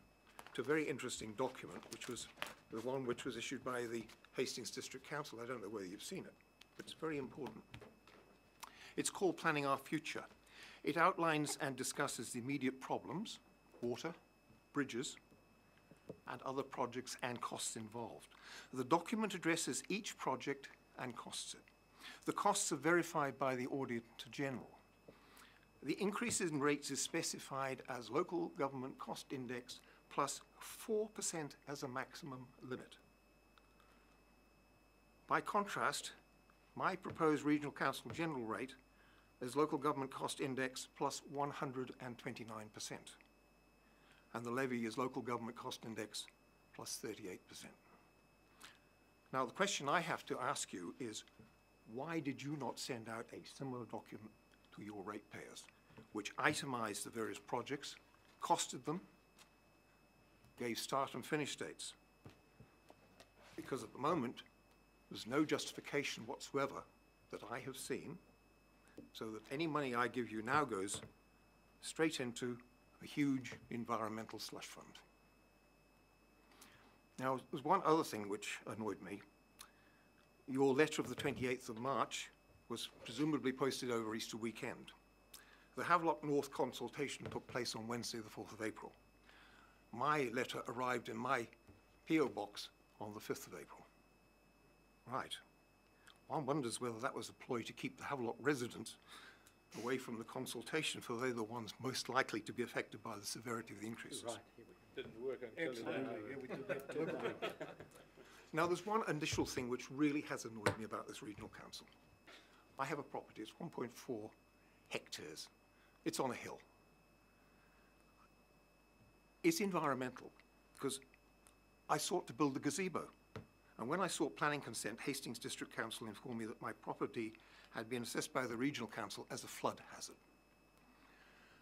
to a very interesting document, which was the one which was issued by the Hastings District Council. I don't know whether you've seen it, but it's very important. It's called Planning Our Future. It outlines and discusses the immediate problems, water, bridges, and other projects and costs involved. The document addresses each project and costs it. The costs are verified by the Auditor General. The increase in rates is specified as local government cost index plus 4% as a maximum limit. By contrast, my proposed Regional Council general rate is local government cost index plus 129%. And the levy is local government cost index plus 38%. Now, the question I have to ask you is, why did you not send out a similar document to your ratepayers, which itemized the various projects, costed them, gave start and finish dates? Because at the moment, there's no justification whatsoever that I have seen, so that any money I give you now goes straight into a huge environmental slush fund. Now, there's one other thing which annoyed me. Your letter of the 28th of March was presumably posted over Easter weekend. The Havelock North consultation took place on Wednesday, the 4th of April. My letter arrived in my PO box on the 5th of April. Right. One wonders whether that was a ploy to keep the Havelock residents away from the consultation, for they're the ones most likely to be affected by the severity of the increases. Right. Didn't work until today. Now, there's one initial thing which really has annoyed me about this regional council. I have a property, it's 1.4 hectares. It's on a hill. It's environmental, because I sought to build a gazebo. And when I sought planning consent, Hastings District Council informed me that my property had been assessed by the regional council as a flood hazard.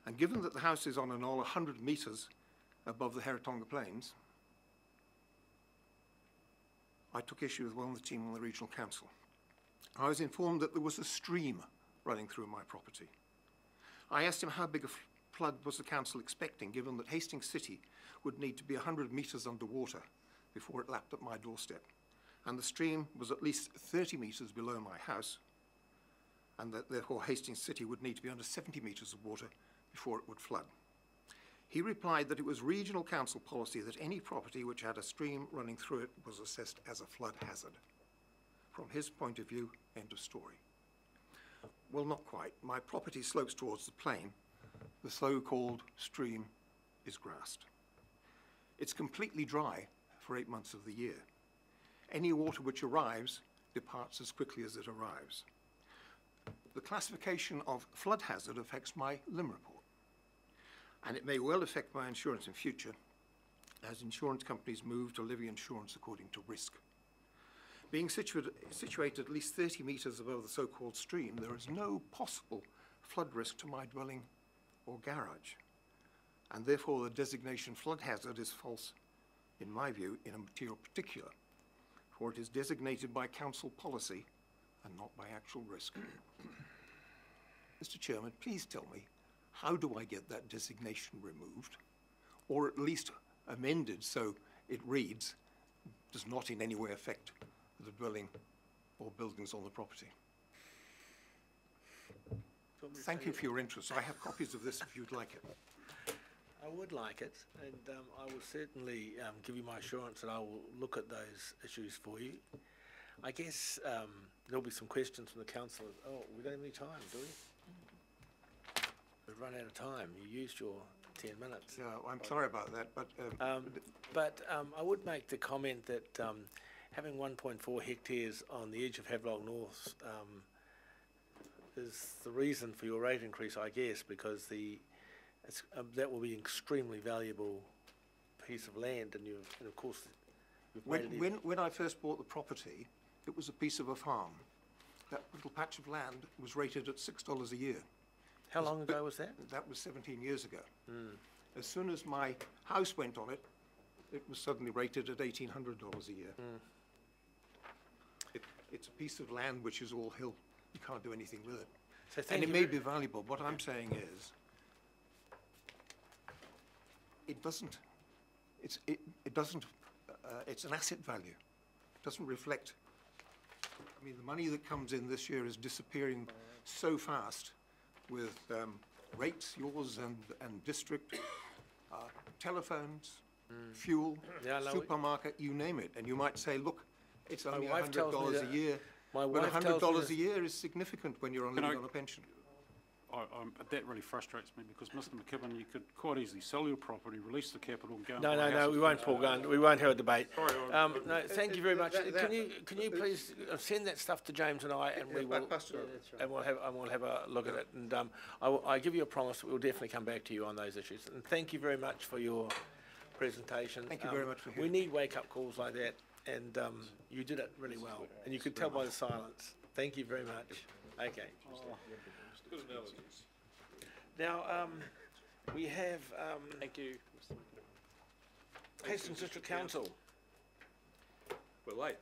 And given that the house is on a knoll 100 metres above the Heritonga Plains, I took issue with one of the team on the regional council. I was informed that there was a stream running through my property. I asked him how big a flood was the council expecting, given that Hastings City would need to be 100 metres underwater before it lapped at my doorstep. And the stream was at least 30 metres below my house, and that therefore Hastings City would need to be under 70 metres of water before it would flood. He replied that it was regional council policy that any property which had a stream running through it was assessed as a flood hazard. From his point of view, end of story. Well, not quite. My property slopes towards the plain. The so-called stream is grassed. It's completely dry for 8 months of the year. Any water which arrives departs as quickly as it arrives. The classification of flood hazard affects my LIM report, and it may well affect my insurance in future as insurance companies move to levy insurance according to risk. Being situated at least 30 metres above the so-called stream, there is no possible flood risk to my dwelling or garage, and therefore the designation flood hazard is false, in my view, in a material particular, for it is designated by council policy and not by actual risk. Mr. Chairman, please tell me, how do I get that designation removed, or at least amended so it reads, does not in any way affect the dwelling or buildings on the property? Thank you for your interest. I have copies of this if you'd like it. I would like it, and I will certainly give you my assurance that I will look at those issues for you. I guess there'll be some questions from the council. Oh, we don't have any time, do we? We've run out of time. You used your 10 minutes. Yeah, I'm sorry about that, but... I would make the comment that having 1.4 hectares on the edge of Havelock North is the reason for your rate increase, I guess, because that will be an extremely valuable piece of land, and of course, when I first bought the property, it was a piece of a farm. That little patch of land was rated at $6 a year. How long ago was that? That was 17 years ago. Mm. As soon as my house went on it, it was suddenly rated at $1,800 a year. Mm. It's a piece of land which is all hill. You can't do anything with it. So and it may be valuable. What I'm saying is, it doesn't. It's an asset value. It doesn't reflect. I mean, the money that comes in this year is disappearing so fast with rates, yours and district, telephones, fuel, supermarket, you name it. And you might say, look, it's only $100 a year. But $100 a year is significant when you're living on a pension. That really frustrates me, because Mr. McGibbon, you could quite easily sell your property, release the capital, and go. No, we won't, Paul. We won't have a debate. No, thank you very much. Can you please send that stuff to James and I, and we will, and we'll have a look at it. And I give you a promise that we'll definitely come back to you on those issues. And thank you very much for your presentation. Thank you very much for we need wake-up calls like that, and you did it really well, and you could tell by the silence. Thank you very much. Okay. Good analogies. Now, we have Thank you. Hastings District Council. We're late.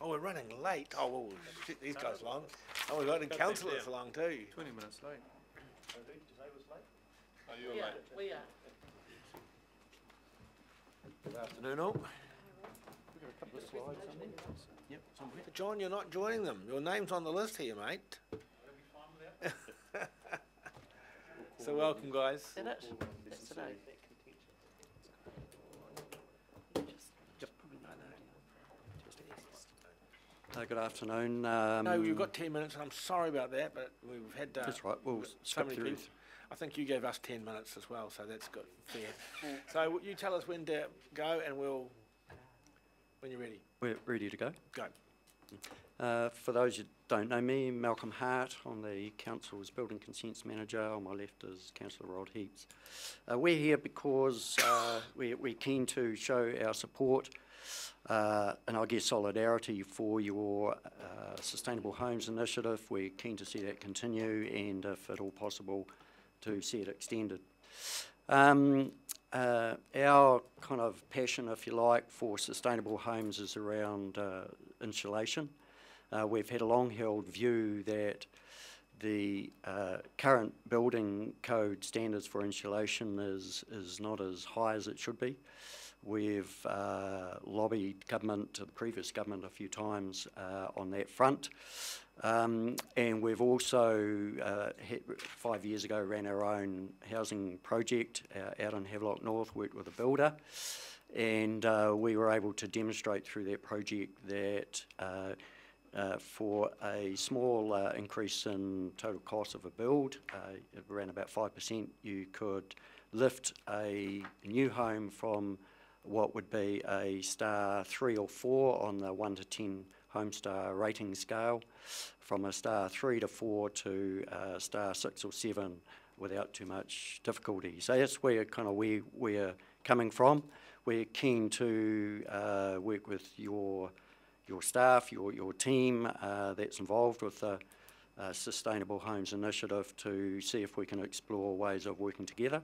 Oh, we're running late. Oh, well, shit, these guys long. Oh, we've got the councillors along too. 20 minutes late. Oh, you're late. We are. Good afternoon, all. We've got a couple of slides on there. Yep, somewhere. John, you're not joining them. Your name's on the list here, mate. So welcome, guys. Is it? That's today. Good afternoon. No, you've got 10 minutes, and I'm sorry about that, but we've had that's right. We'll so many through. people. I think you gave us 10 minutes as well, so that's good. Fair. So you tell us when to go, and when you're ready. We're ready to go. Go. For those who don't know me, Malcolm Hart. I'm the Council's Building Consents Manager. On my left is Councillor Rod Heaps. We're here because we're keen to show our support and I guess solidarity for your Sustainable Homes initiative. We're keen to see that continue, and if at all possible, to see it extended. Our kind of passion, if you like, for sustainable homes is around insulation. We've had a long-held view that the current building code standards for insulation is not as high as it should be. We've lobbied government, the previous government, a few times on that front. And we've also, 5 years ago, ran our own housing project out in Havelock North, worked with a builder, and we were able to demonstrate through that project that for a small increase in total cost of a build, around about 5%, you could lift a new home from what would be a star 3 or 4 on the 1 to 10 home star rating scale, from a star 3 to 4 to a star 6 or 7 without too much difficulty. So that's where kind of we're coming from. We're keen to work with your your staff, your team that's involved with the Sustainable Homes Initiative to see if we can explore ways of working together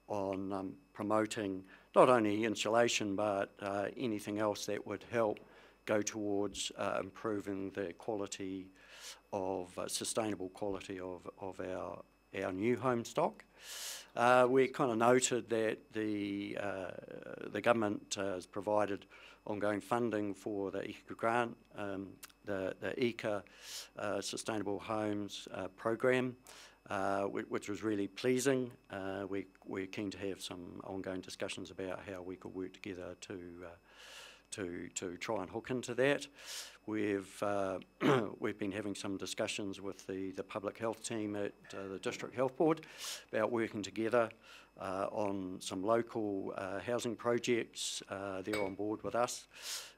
on promoting not only insulation but anything else that would help go towards improving the quality of sustainable quality of our new home stock. We kind of noted that the government has provided ongoing funding for the ECA grant, the ECA Sustainable Homes program, which was really pleasing. We're keen to have some ongoing discussions about how we could work together to try and hook into that. We've been having some discussions with the public health team at the District Health Board about working together on some local housing projects. They're on board with us,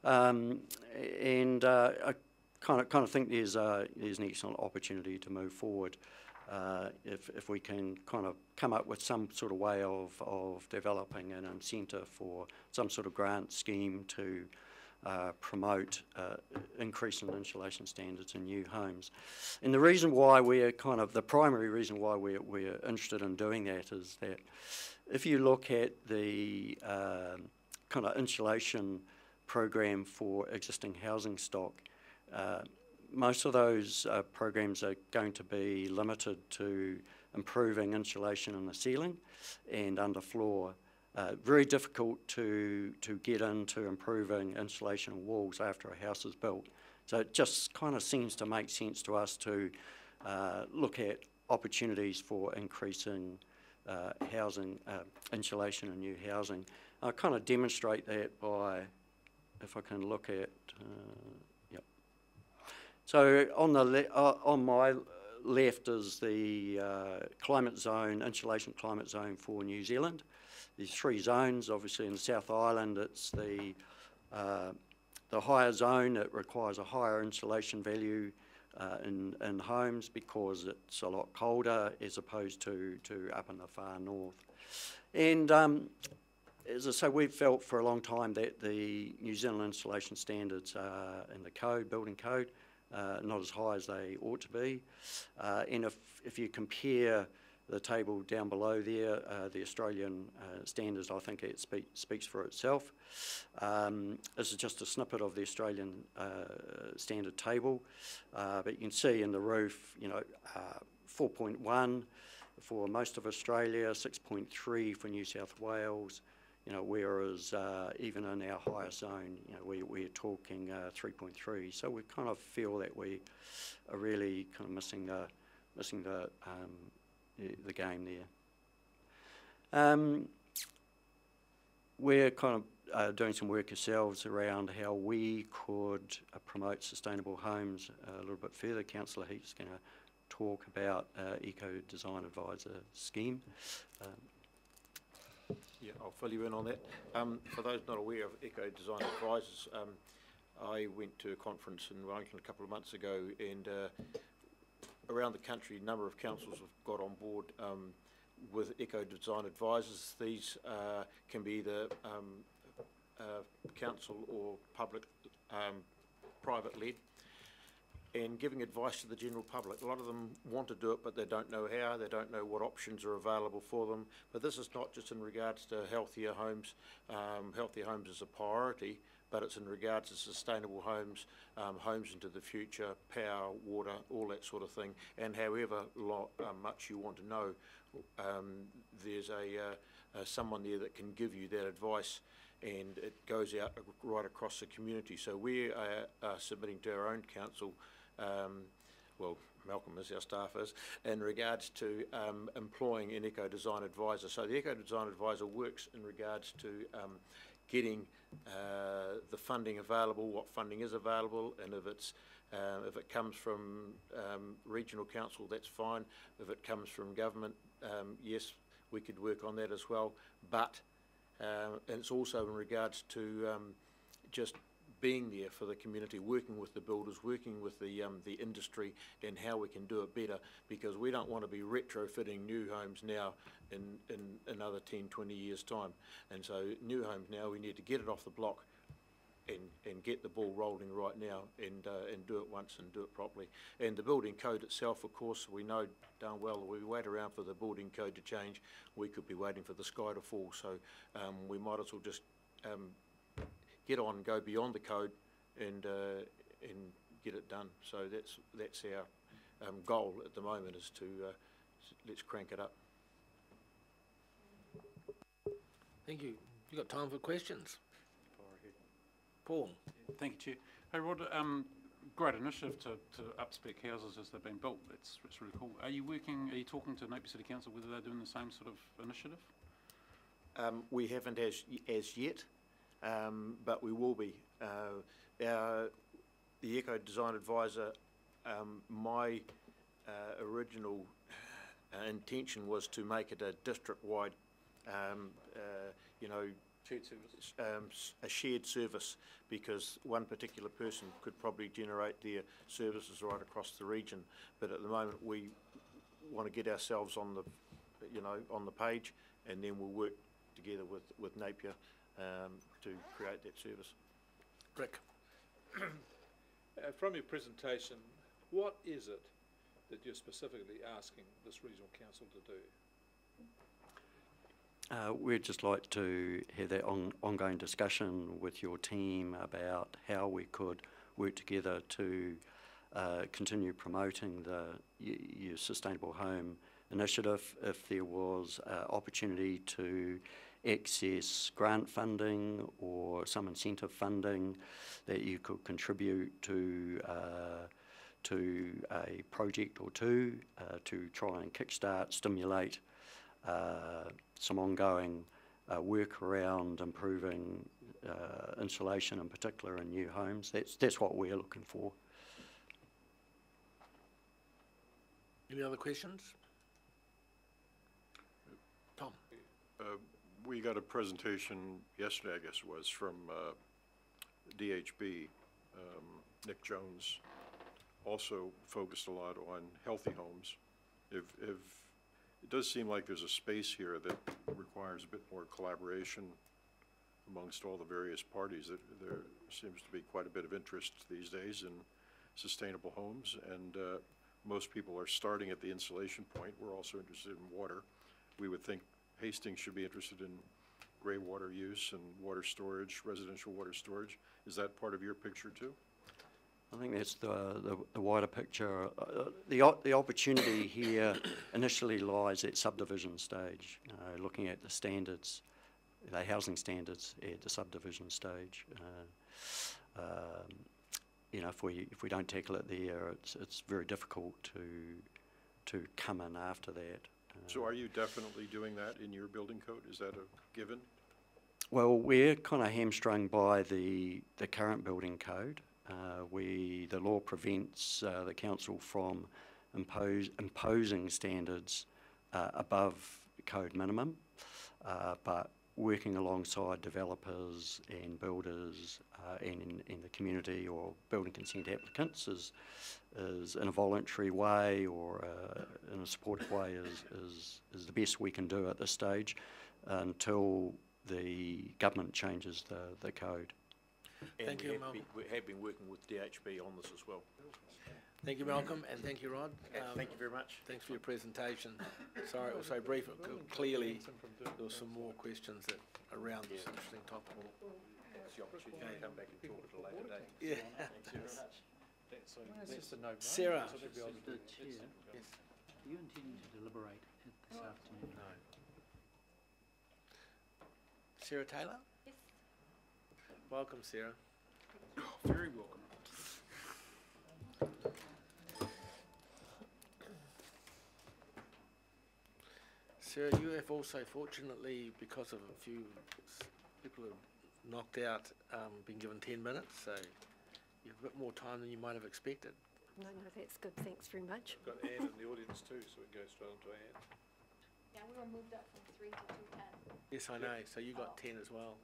and I kind of think there's an excellent opportunity to move forward if we can kind of come up with some sort of way of developing an incentive for some sort of grant scheme to promote increase in insulation standards in new homes. And the reason why the primary reason why we're interested in doing that is that if you look at the kind of insulation program for existing housing stock, most of those programs are going to be limited to improving insulation in the ceiling and underfloor. Very difficult to get into improving insulation of walls after a house is built. So it just kind of seems to make sense to us to look at opportunities for increasing housing insulation in new housing. I'll kind of demonstrate that by, if I can look at, yep. So on my left is the climate zone, insulation climate zone for New Zealand. There's 3 zones. Obviously in the South Island it's the higher zone. It requires a higher insulation value in homes because it's a lot colder as opposed to up in the far north. And as I say, we've felt for a long time that the New Zealand insulation standards in the code, building code, not as high as they ought to be. And if you compare the table down below there, the Australian standards, I think it speaks for itself. This is just a snippet of the Australian standard table, but you can see in the roof, 4.1 for most of Australia, 6.3 for New South Wales, whereas even in our higher zone, we're talking 3.3. So we kind of feel that we are really kind of missing the game there. We're kind of doing some work ourselves around how we could promote sustainable homes a little bit further. Councillor Heat's going to talk about Eco Design Advisor scheme. Yeah, I'll fill you in on that. For those not aware of Eco Design Advisors, I went to a conference in Wellington a couple of months ago, and around the country, a number of councils have got on board with Eco Design Advisors. These can be either council or public, private-led, and giving advice to the general public. A lot of them want to do it, but they don't know how, they don't know what options are available for them. But this is not just in regards to healthier homes. Healthier homes is a priority, but it's in regards to sustainable homes, homes into the future, power, water, all that sort of thing. And however much you want to know, there's someone there that can give you that advice, and it goes out right across the community. So we are submitting to our own council, well, Malcolm is, our staff is, in regards to employing an Eco Design Advisor. So the Eco Design Advisor works in regards to getting the funding available, what funding is available, and if it comes from regional council, that's fine. If it comes from government, yes, we could work on that as well. But and it's also in regards to just being there for the community, working with the builders, working with the industry, and how we can do it better, because we don't want to be retrofitting new homes now in another 10, 20 years' time. And so new homes now, we need to get it off the block, and get the ball rolling right now and do it once and do it properly. And the building code itself, of course, we know darn well that we wait around for the building code to change, we could be waiting for the sky to fall. So we might as well just get on and go beyond the code and get it done. So that's our goal at the moment, is to let's crank it up. Thank you. You got time for questions? Paul. Thank you, Chair. Hey, Rod, great initiative to up-spec houses as they've been built. That's really cool. Are you talking to Napier City Council whether they're doing the same sort of initiative? We haven't as yet, but we will be. The Eco Design Advisor, my original intention was to make it a district-wide, shared service. A shared service, because one particular person could probably generate their services right across the region. But at the moment, we want to get ourselves on the, on the page, and then we'll work together with Napier to create that service. Rick. From your presentation, what is it that you're specifically asking this regional council to do? We'd just like to have that ongoing discussion with your team about how we could work together to continue promoting your sustainable home initiative. If there was opportunity to access grant funding or some incentive funding that you could contribute to a project or two to try and kickstart, stimulate some ongoing work around improving insulation in particular in new homes. That's what we're looking for. Any other questions? Tom. We got a presentation yesterday, I guess it was, from DHB. Nick Jones also focused a lot on healthy homes. It does seem like there's a space here that requires a bit more collaboration amongst all the various parties. There seems to be quite a bit of interest these days in sustainable homes, and most people are starting at the insulation point. We're also interested in water. We would think Hastings should be interested in grey water use and water storage, residential water storage. Is that part of your picture too? I think that's the wider picture. The opportunity here initially lies at subdivision stage, looking at the standards, the housing standards at the subdivision stage. If we don't tackle it there, it's very difficult to come in after that. So are you definitely doing that in your building code? Is that a given? Well, we're kind of hamstrung by the current building code. The law prevents the council from imposing standards above code minimum, but working alongside developers and builders and in the community or building consent applicants is in a voluntary way or in a supportive way is the best we can do at this stage until the government changes the code. And thank you, Malcolm. We have been working with DHB on this as well. Thank you, Malcolm, and thank you, Rod. Thank you very much. Thanks for your presentation. Sorry it was so brief. Clearly, there were some more questions around this interesting topic. It's the opportunity to come back and talk at a later date. Yeah. Thanks very much. That's just a no-brainer. Sarah. Chair, Yes. are you intending to deliberate this afternoon? No. Sarah Taylor? Yes. Welcome, Sarah. Very welcome. Sarah, you have also, fortunately, because of a few people who have knocked out, been given 10 minutes, so you have a bit more time than you might have expected. No, that's good. Thanks very much. We've got Anne in the audience too, so we can go straight on to Anne. Yeah, we were moved up from 3 to 2:10. Yes, I know, so you got 10 as well.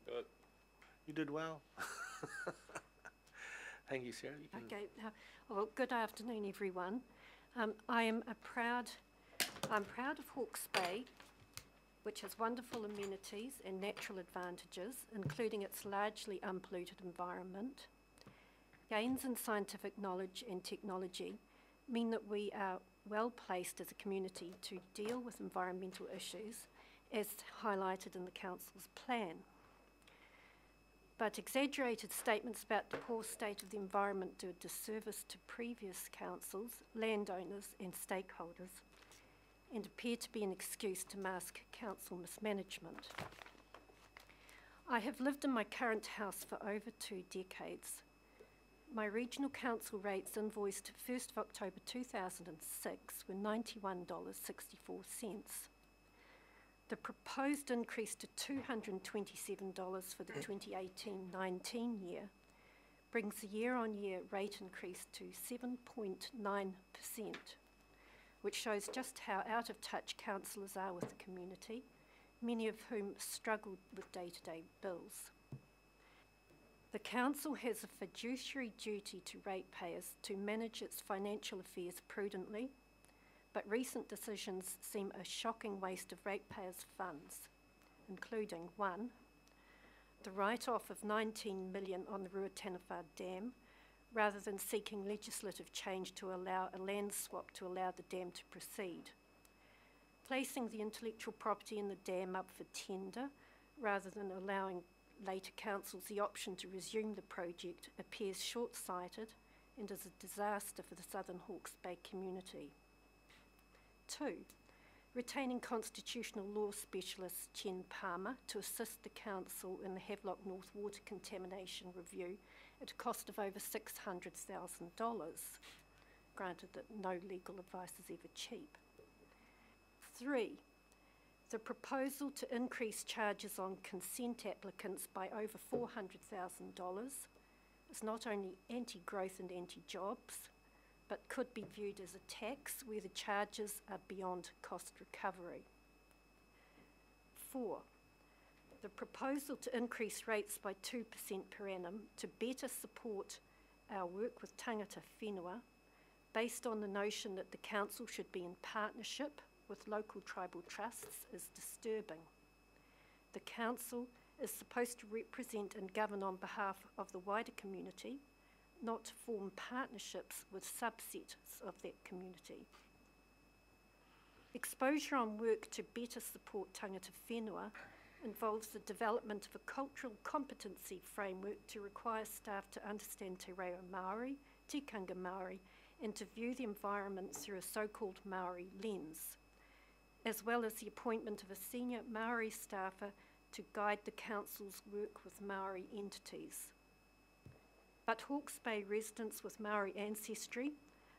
Good. You did well. Thank you, Sarah. You can Okay. Well, good afternoon, everyone. I'm proud of Hawke's Bay which has wonderful amenities and natural advantages, including its largely unpolluted environment. Gains in scientific knowledge and technology mean that we are well placed as a community to deal with environmental issues, as highlighted in the Council's plan. But exaggerated statements about the poor state of the environment do a disservice to previous councils, landowners and stakeholders, and appear to be an excuse to mask council mismanagement. I have lived in my current house for over 2 decades. My regional council rates invoiced 1st of October 2006 were $91.64. The proposed increase to $227 for the 2018-19 year brings the year-on-year rate increase to 7.9%, which shows just how out of touch councillors are with the community, many of whom struggled with day-to-day bills. The council has a fiduciary duty to ratepayers to manage its financial affairs prudently, but recent decisions seem a shocking waste of ratepayers' funds, including 1, the write-off of $19 million on the Ruataniwha Dam, rather than seeking legislative change to allow a land swap to allow the dam to proceed. Placing the intellectual property in the dam up for tender, rather than allowing later councils the option to resume the project, appears short-sighted and is a disaster for the Southern Hawke's Bay community. 2, retaining constitutional law specialist Chen Palmer to assist the council in the Havelock North water contamination review at a cost of over $600,000, granted that no legal advice is ever cheap. 3, the proposal to increase charges on consent applicants by over $400,000 is not only anti-growth and anti-jobs, but could be viewed as a tax where the charges are beyond cost recovery. 4, the proposal to increase rates by 2% per annum to better support our work with tangata whenua, based on the notion that the council should be in partnership with local tribal trusts, is disturbing. The council is supposed to represent and govern on behalf of the wider community, not to form partnerships with subsets of that community. Exposure on work to better support tangata whenua involves the development of a cultural competency framework to require staff to understand Te Reo Māori, Tikanga Māori, and to view the environment through a so-called Māori lens, as well as the appointment of a senior Māori staffer to guide the council's work with Māori entities. But Hawke's Bay residents with Māori ancestry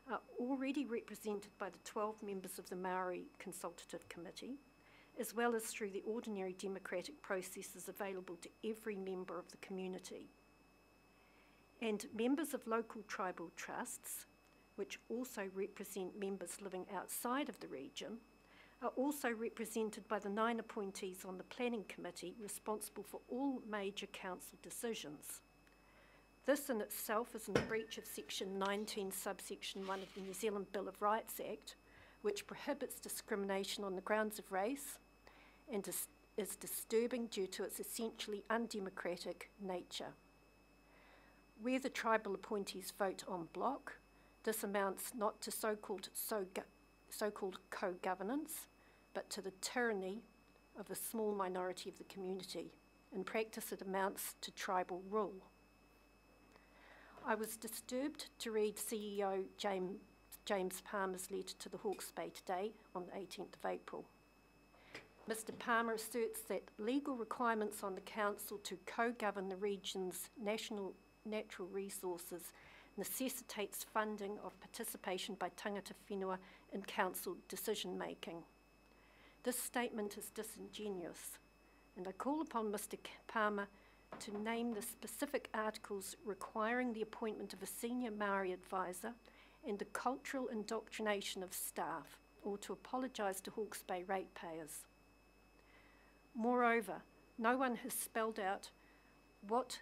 are already represented by the 12 members of the Māori Consultative Committee, as well as through the ordinary democratic processes available to every member of the community. And members of local tribal trusts, which also represent members living outside of the region, are also represented by the 9 appointees on the Planning Committee responsible for all major council decisions. This in itself is in breach of Section 19, subsection 1 of the New Zealand Bill of Rights Act, which prohibits discrimination on the grounds of race and is disturbing due to its essentially undemocratic nature. Where the tribal appointees vote en bloc, this amounts not to so-called co-governance, but to the tyranny of a small minority of the community. In practice, it amounts to tribal rule. I was disturbed to read CEO James Palmer's letter to the Hawke's Bay Today on the 18th of April. Mr. Palmer asserts that legal requirements on the council to co-govern the region's national natural resources necessitates funding of participation by tangata whenua in council decision-making. This statement is disingenuous, and I call upon Mr. Palmer to name the specific articles requiring the appointment of a senior Māori advisor and the cultural indoctrination of staff, or to apologise to Hawke's Bay ratepayers. Moreover, no one has spelled out what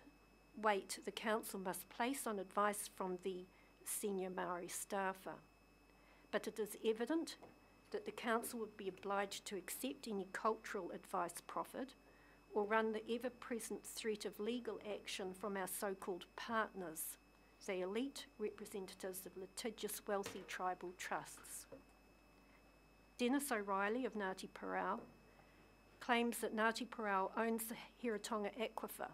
weight the council must place on advice from the senior Māori staffer, but it is evident that the council would be obliged to accept any cultural advice proffered or run the ever-present threat of legal action from our so-called partners, the elite representatives of litigious wealthy tribal trusts. Dennis O'Reilly of Ngati Porou claims that Ngati Porou owns the Hiratonga aquifer.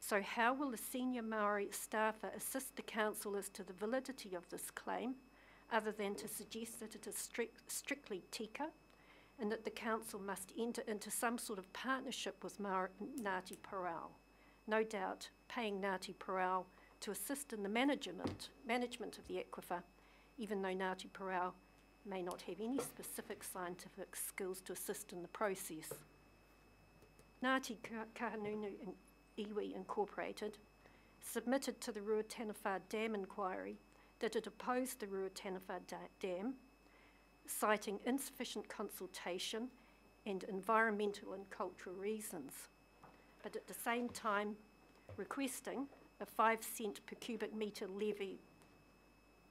So how will the senior Maori staffer assist the council as to the validity of this claim, other than to suggest that it is strictly tika, and that the council must enter into some sort of partnership with Ngati Porou, no doubt paying Ngati Porou to assist in the management of the aquifer, even though Ngati Porou may not have any specific scientific skills to assist in the process. Ngati Kahungunu Iwi Incorporated submitted to the Ruatanawha Dam inquiry that it opposed the Ruatanawha Dam, citing insufficient consultation and environmental and cultural reasons, but at the same time requesting a 5 cent per cubic metre levy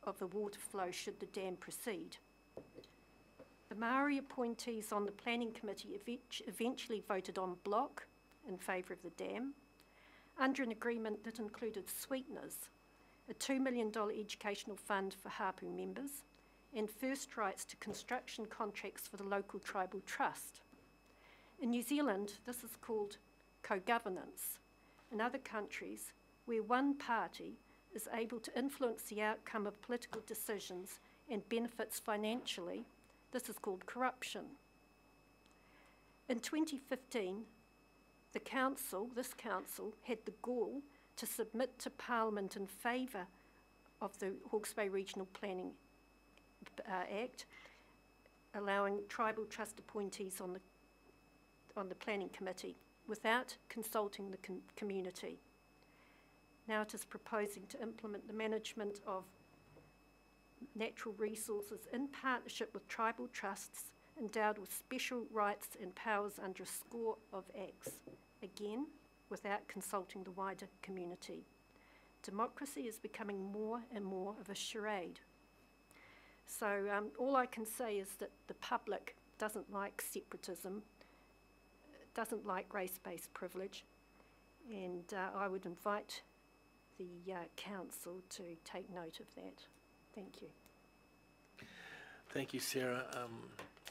of the water flow should the dam proceed. The Maori appointees on the planning committee eventually voted en bloc in favour of the dam, under an agreement that included sweeteners, a $2 million educational fund for Hapu members, and first rights to construction contracts for the local tribal trust. In New Zealand, this is called co-governance. In other countries, where one party is able to influence the outcome of political decisions and benefits financially, this is called corruption. In 2015, this council had the gall to submit to Parliament in favour of the Hawke's Bay Regional Planning Act, allowing tribal trust appointees on the planning committee without consulting the community. Now it is proposing to implement the management of natural resources in partnership with tribal trusts endowed with special rights and powers under a score of acts, again without consulting the wider community. Democracy is becoming more and more of a charade. So all I can say is that the public doesn't like separatism, doesn't like race-based privilege, and I would invite the council to take note of that. Thank you. Thank you, Sarah.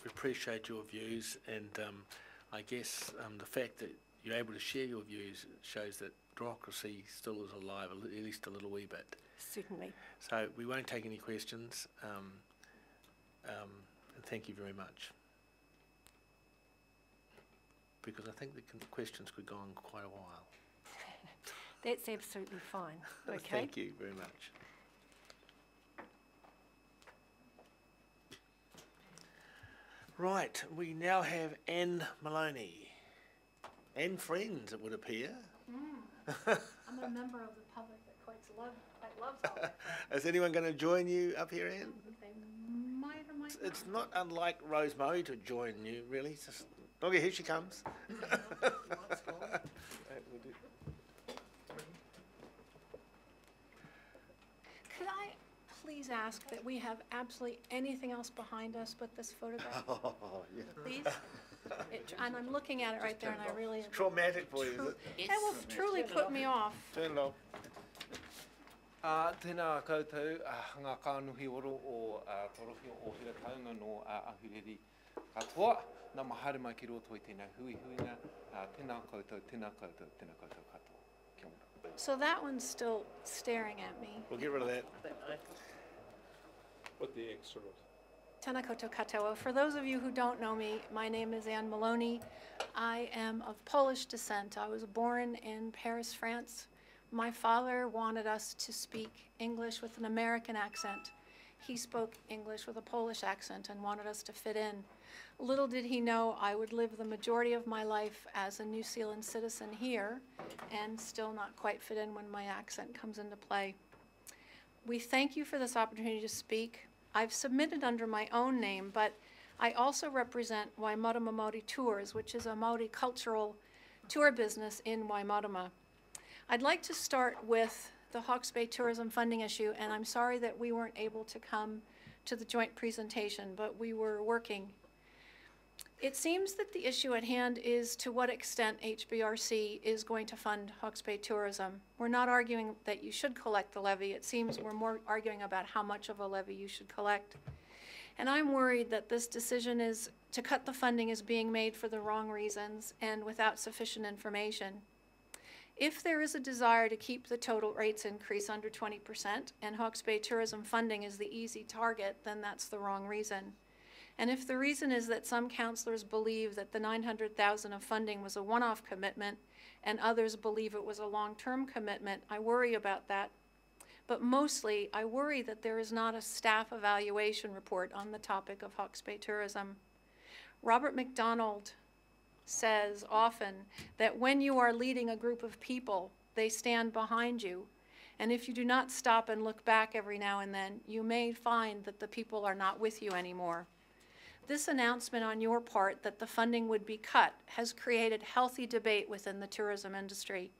We appreciate your views, and I guess the fact that you're able to share your views shows that democracy still is alive, at least a little wee bit. Certainly. So we won't take any questions, and thank you very much. Because I think the questions could go on quite a while. That's absolutely fine. Okay. Thank you very much. Right, we now have Anne Maloney. And friends, it would appear. I'm a member of the public that quite loves all that. Is anyone going to join you up here, Anne? They might or might not. It's not unlike Rose Moe to join you, really. It's just, okay, here she comes. Could I please ask that we have absolutely anything else behind us but this photograph? Oh, yeah. Please? And I'm looking at it right there, and I really... It's traumatic for you, is it? It will truly put me off. Turn it off. Tēnā koutou, ngā kānuhi oro o torohio o Hiratonga no Ahuriri katoa. Nā mahare mai ki roto I tēnā huihuinga. Tēnā koutou, tēnā koutou, tēnā koutou katoa. Kia ora. So that one's still staring at me. We'll get rid of that. Put the extra. Tēnā koutou katoa. For those of you who don't know me, my name is Anne Maloney. I am of Polish descent. I was born in Paris, France. My father wanted us to speak English with an American accent. He spoke English with a Polish accent and wanted us to fit in. Little did he know I would live the majority of my life as a New Zealand citizen here and still not quite fit in when my accent comes into play. We thank you for this opportunity to speak. I've submitted under my own name, but I also represent Waimarama Māori Tours, which is a Māori cultural tour business in Waimarama. I'd like to start with the Hawke's Bay tourism funding issue, and I'm sorry that we weren't able to come to the joint presentation, but we were working. It seems that the issue at hand is to what extent HBRC is going to fund Hawke's Bay tourism. We're not arguing that you should collect the levy. It seems we're more arguing about how much of a levy you should collect. And I'm worried that this decision is to cut the funding is being made for the wrong reasons and without sufficient information. If there is a desire to keep the total rates increase under 20% and Hawke's Bay tourism funding is the easy target, then that's the wrong reason. And if the reason is that some councillors believe that the $900,000 of funding was a one-off commitment and others believe it was a long-term commitment, I worry about that. But mostly, I worry that there is not a staff evaluation report on the topic of Hawke's Bay tourism. Robert McDonald says often that when you are leading a group of people, they stand behind you. And if you do not stop and look back every now and then, you may find that the people are not with you anymore. This announcement on your part that the funding would be cut has created healthy debate within the tourism industry.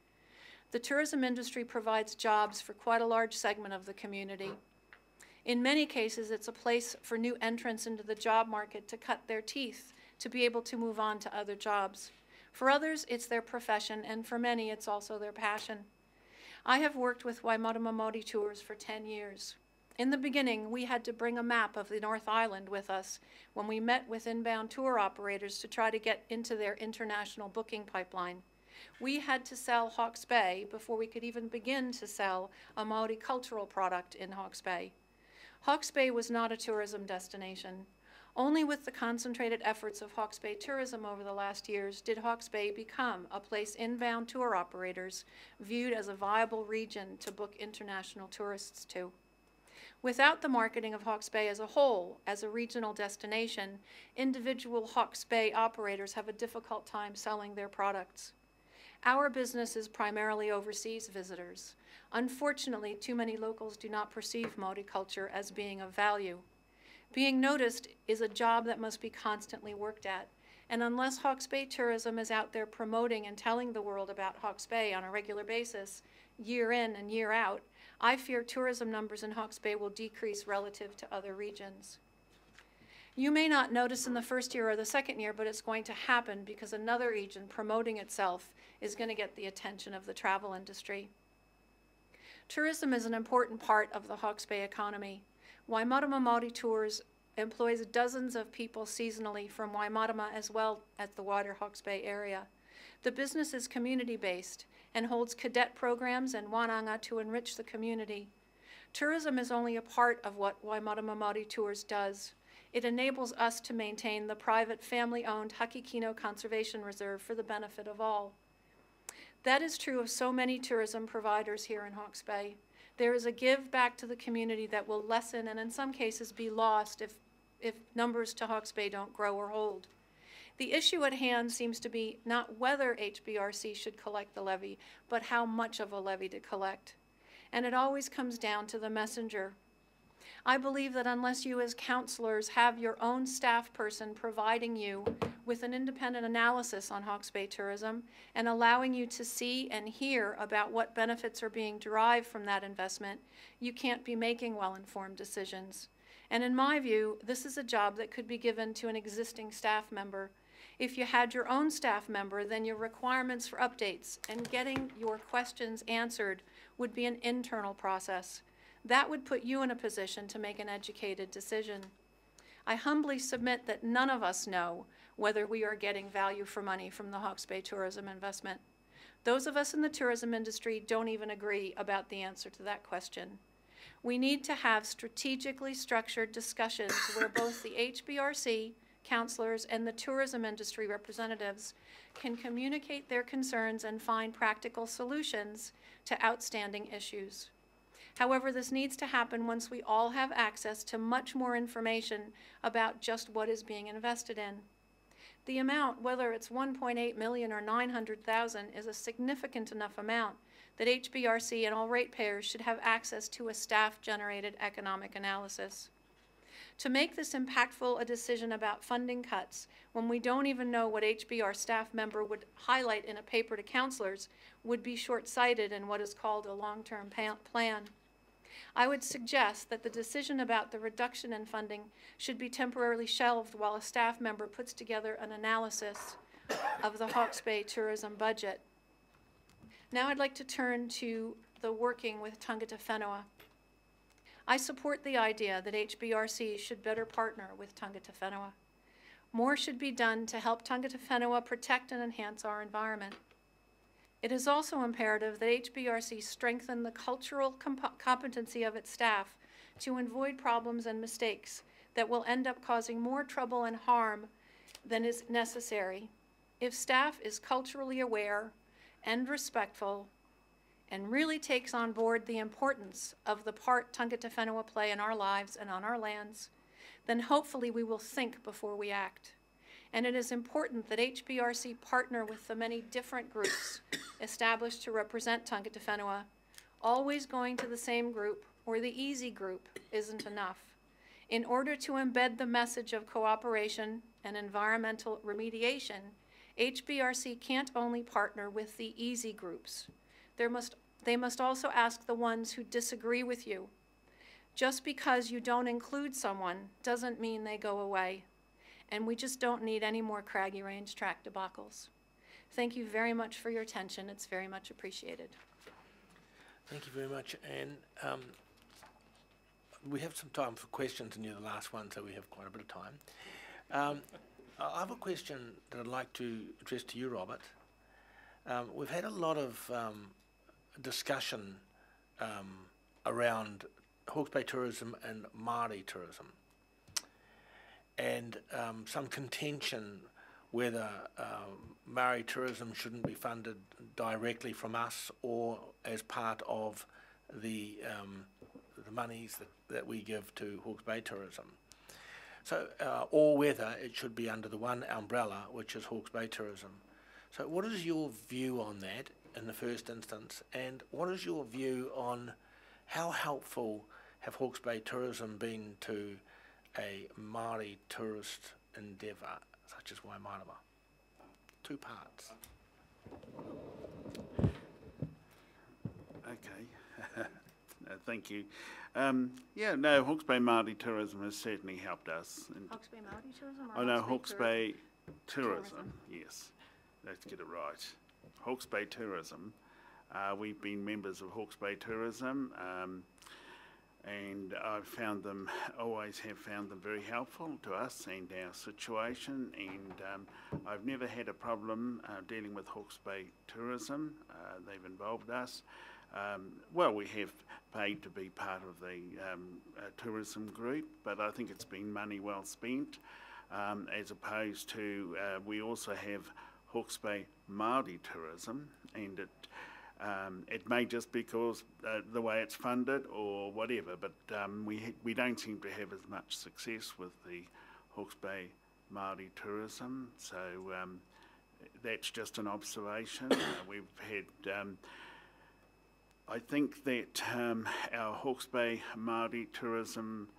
The tourism industry provides jobs for quite a large segment of the community. In many cases, it's a place for new entrants into the job market to cut their teeth, to be able to move on to other jobs. For others, it's their profession, and for many, it's also their passion. I have worked with Waimarama Māori Tours for 10 years. In the beginning, we had to bring a map of the North Island with us when we met with inbound tour operators to try to get into their international booking pipeline. We had to sell Hawke's Bay before we could even begin to sell a Māori cultural product in Hawke's Bay. Hawke's Bay was not a tourism destination. Only with the concentrated efforts of Hawke's Bay tourism over the last years did Hawke's Bay become a place inbound tour operators viewed as a viable region to book international tourists to. Without the marketing of Hawke's Bay as a whole, as a regional destination, individual Hawke's Bay operators have a difficult time selling their products. Our business is primarily overseas visitors. Unfortunately, too many locals do not perceive Māori culture as being of value. Being noticed is a job that must be constantly worked at, and unless Hawke's Bay tourism is out there promoting and telling the world about Hawke's Bay on a regular basis, year in and year out, I fear tourism numbers in Hawke's Bay will decrease relative to other regions. You may not notice in the first year or the second year, but it's going to happen because another region promoting itself is going to get the attention of the travel industry. Tourism is an important part of the Hawke's Bay economy. Waimarama Māori Tours employs dozens of people seasonally from Waimarama as well as the wider Hawke's Bay area. The business is community-based and holds cadet programs and wānanga to enrich the community. Tourism is only a part of what Waimarama Māori Tours does. It enables us to maintain the private family-owned Hakikino Conservation Reserve for the benefit of all. That is true of so many tourism providers here in Hawke's Bay. There is a give back to the community that will lessen and in some cases be lost if numbers to Hawke's Bay don't grow or hold. The issue at hand seems to be not whether HBRC should collect the levy, but how much of a levy to collect. And it always comes down to the messenger. I believe that unless you as councillors have your own staff person providing you with an independent analysis on Hawke's Bay tourism and allowing you to see and hear about what benefits are being derived from that investment, you can't be making well-informed decisions. And in my view, this is a job that could be given to an existing staff member. If you had your own staff member, then your requirements for updates and getting your questions answered would be an internal process. That would put you in a position to make an educated decision. I humbly submit that none of us know whether we are getting value for money from the Hawke's Bay tourism investment. Those of us in the tourism industry don't even agree about the answer to that question. We need to have strategically structured discussions where both the HBRC, councillors, and the tourism industry representatives can communicate their concerns and find practical solutions to outstanding issues. However, this needs to happen once we all have access to much more information about just what is being invested in. The amount, whether it's 1.8 million or 900,000, is a significant enough amount that HBRC and all ratepayers should have access to a staff-generated economic analysis. To make this impactful a decision about funding cuts when we don't even know what HBR staff member would highlight in a paper to councillors would be short-sighted in what is called a long-term plan. I would suggest that the decision about the reduction in funding should be temporarily shelved while a staff member puts together an analysis of the Hawke's Bay tourism budget. Now I'd like to turn to the working with Tangata Whenua. I support the idea that HBRC should better partner with Tangata Whenua. More should be done to help Tangata Whenua protect and enhance our environment. It is also imperative that HBRC strengthen the cultural competency of its staff to avoid problems and mistakes that will end up causing more trouble and harm than is necessary. If staff is culturally aware and respectful and really takes on board the importance of the part Tangata Whenua play in our lives and on our lands, then hopefully we will think before we act. And it is important that HBRC partner with the many different groups established to represent Tangata Whenua. Always going to the same group or the easy group isn't enough. In order to embed the message of cooperation and environmental remediation, HBRC can't only partner with the easy groups. They must also ask the ones who disagree with you. Just because you don't include someone doesn't mean they go away. And we just don't need any more Craggy Range track debacles. Thank you very much for your attention. It's very much appreciated. Thank you very much. And we have some time for questions, and you're the last one, so we have quite a bit of time. I have a question that I'd like to address to you, Robert. We've had a lot of discussion around Hawke's Bay tourism and Māori tourism, and some contention whether Māori tourism shouldn't be funded directly from us or as part of the monies that we give to Hawke's Bay tourism. So, or whether it should be under the one umbrella, which is Hawke's Bay tourism. So what is your view on that in the first instance, and what is your view on how helpful have Hawke's Bay tourism been to a Māori tourist endeavour such as Wairoa? Two parts. Okay, thank you. Yeah, no, Hawke's Bay Māori tourism has certainly helped us. Hawke's Bay Māori tourism? Or oh no, Hawke's Bay tourism, yes, let's get it right. Hawke's Bay tourism, we've been members of Hawke's Bay tourism, and I've found them, always have found them very helpful to us and our situation, and I've never had a problem dealing with Hawke's Bay tourism. They've involved us. Well, we have paid to be part of the tourism group, but I think it's been money well spent, as opposed to, we also have Hawke's Bay Māori tourism, and it may just because the way it's funded or whatever, but we don't seem to have as much success with the Hawke's Bay Māori tourism, so that's just an observation. We've had, I think that our Hawke's Bay Māori tourism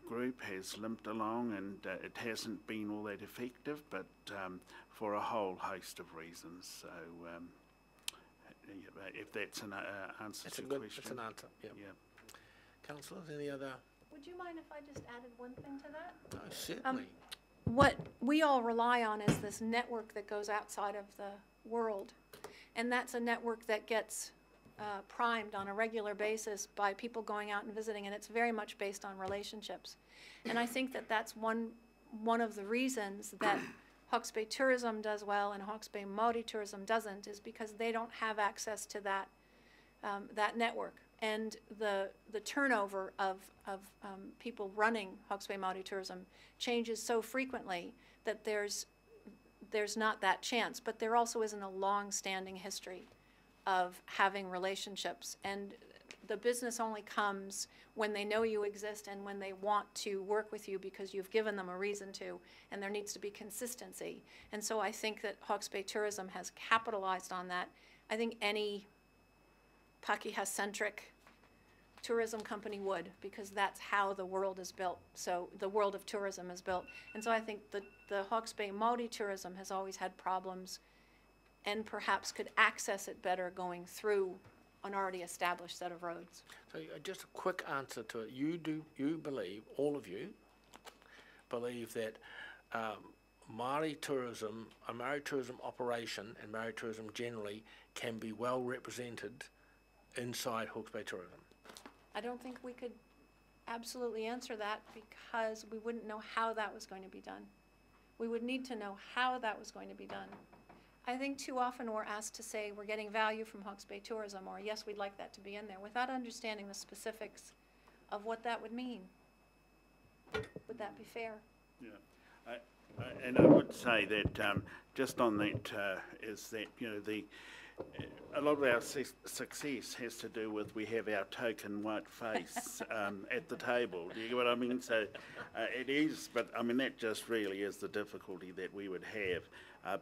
group has limped along, and it hasn't been all that effective, but for a whole host of reasons. So if that's an answer to the question. It's an answer, yeah. Councillors, any other? Would you mind if I just added one thing to that? No, certainly. What we all rely on is this network that goes outside of the world, and that's a network that gets primed on a regular basis by people going out and visiting, and it's very much based on relationships. And I think that that's one of the reasons that Hawke's Bay tourism does well and Hawke's Bay Māori tourism doesn't, is because they don't have access to that that network. And the turnover of people running Hawke's Bay Māori tourism changes so frequently that there's not that chance. But there also isn't a long-standing history of having relationships, and the business only comes when they know you exist and when they want to work with you because you've given them a reason to, and there needs to be consistency. And so I think that Hawke's Bay tourism has capitalized on that. I think any Pakeha-centric tourism company would, because that's how the world is built. So the world of tourism is built. And so I think the Hawke's Bay Māori tourism has always had problems and perhaps could access it better going through an already established set of roads. So just a quick answer to it. You believe, all of you believe that Māori tourism, a Māori tourism operation and Māori tourism generally can be well represented inside Hawke's Bay Tourism? I don't think we could absolutely answer that because we wouldn't know how that was going to be done. We would need to know how that was going to be done. I think too often we're asked to say we're getting value from Hawke's Bay Tourism, or yes, we'd like that to be in there, without understanding the specifics of what that would mean. Would that be fair? Yeah, and I would say that just on that is that, you know, a lot of our success has to do with we have our token white face at the table. Do you get what I mean? So it is, but I mean that just really is the difficulty that we would have.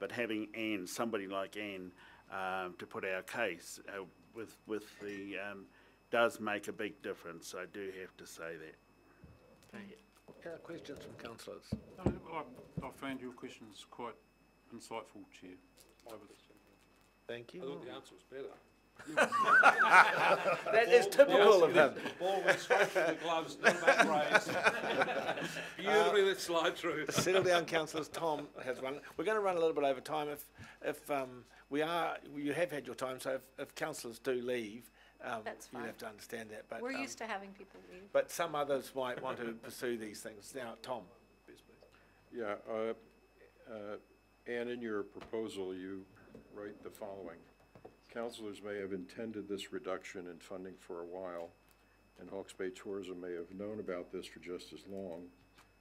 But having Anne, somebody like Anne, to put our case with the does make a big difference. I do have to say that. Questions from councillors? I found your questions quite insightful, Chair. Thank you. I thought the answer was better. That is typical of him. The ball went straight through the gloves, no back raised. Beautifully let slide through. Settle down, councillors. Tom has run. We're going to run a little bit over time. If you have had your time, so if councillors do leave, that's fine. you have to understand that. But we're used to having people leave. But some others might want to pursue these things. Now, Tom. Yeah, Anne, in your proposal, you write the following. Councillors may have intended this reduction in funding for a while, and Hawke's Bay Tourism may have known about this for just as long,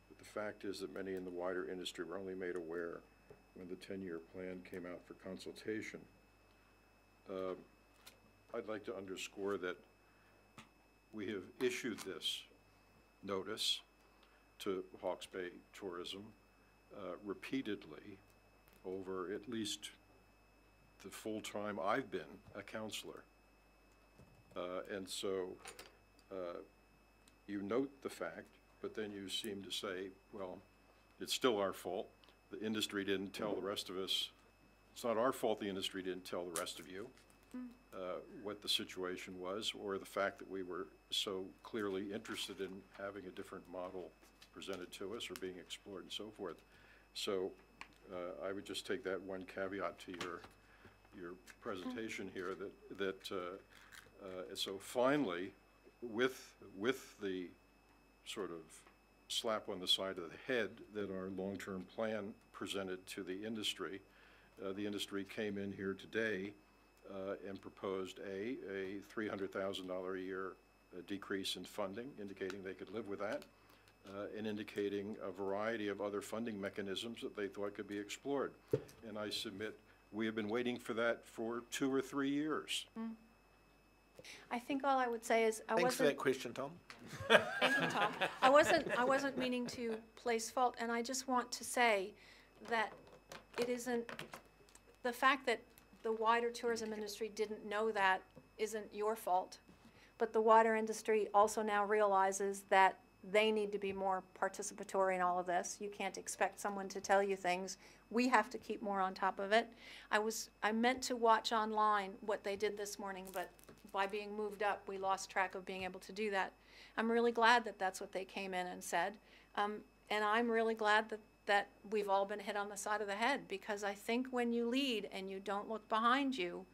but the fact is that many in the wider industry were only made aware when the 10-year plan came out for consultation. I'd like to underscore that we have issued this notice to Hawke's Bay Tourism repeatedly over at least the full time I've been a councillor. And so you note the fact, but then you seem to say, well, it's still our fault. The industry didn't tell the rest of us. It's not our fault the industry didn't tell the rest of you what the situation was, or the fact that we were so clearly interested in having a different model presented to us or being explored and so forth. So I would just take that one caveat to your presentation here, so finally, with the sort of slap on the side of the head that our long-term plan presented to the industry came in here today and proposed a $300,000 a year decrease in funding, indicating they could live with that, and indicating a variety of other funding mechanisms that they thought could be explored. And I submit we have been waiting for that for 2 or 3 years. I think all I would say is Thanks for that question, Tom. Thank you, Tom. I wasn't meaning to place fault, and I just want to say that it isn't the fact that the wider tourism industry didn't know that isn't your fault, but the wider industry also now realizes that they need to be more participatory in all of this. You can't expect someone to tell you things. We have to keep more on top of it. I meant to watch online what they did this morning, but by being moved up, we lost track of being able to do that. I'm really glad that that's what they came in and said. And I'm really glad that we've all been hit on the side of the head, because I think when you lead and you don't look behind you,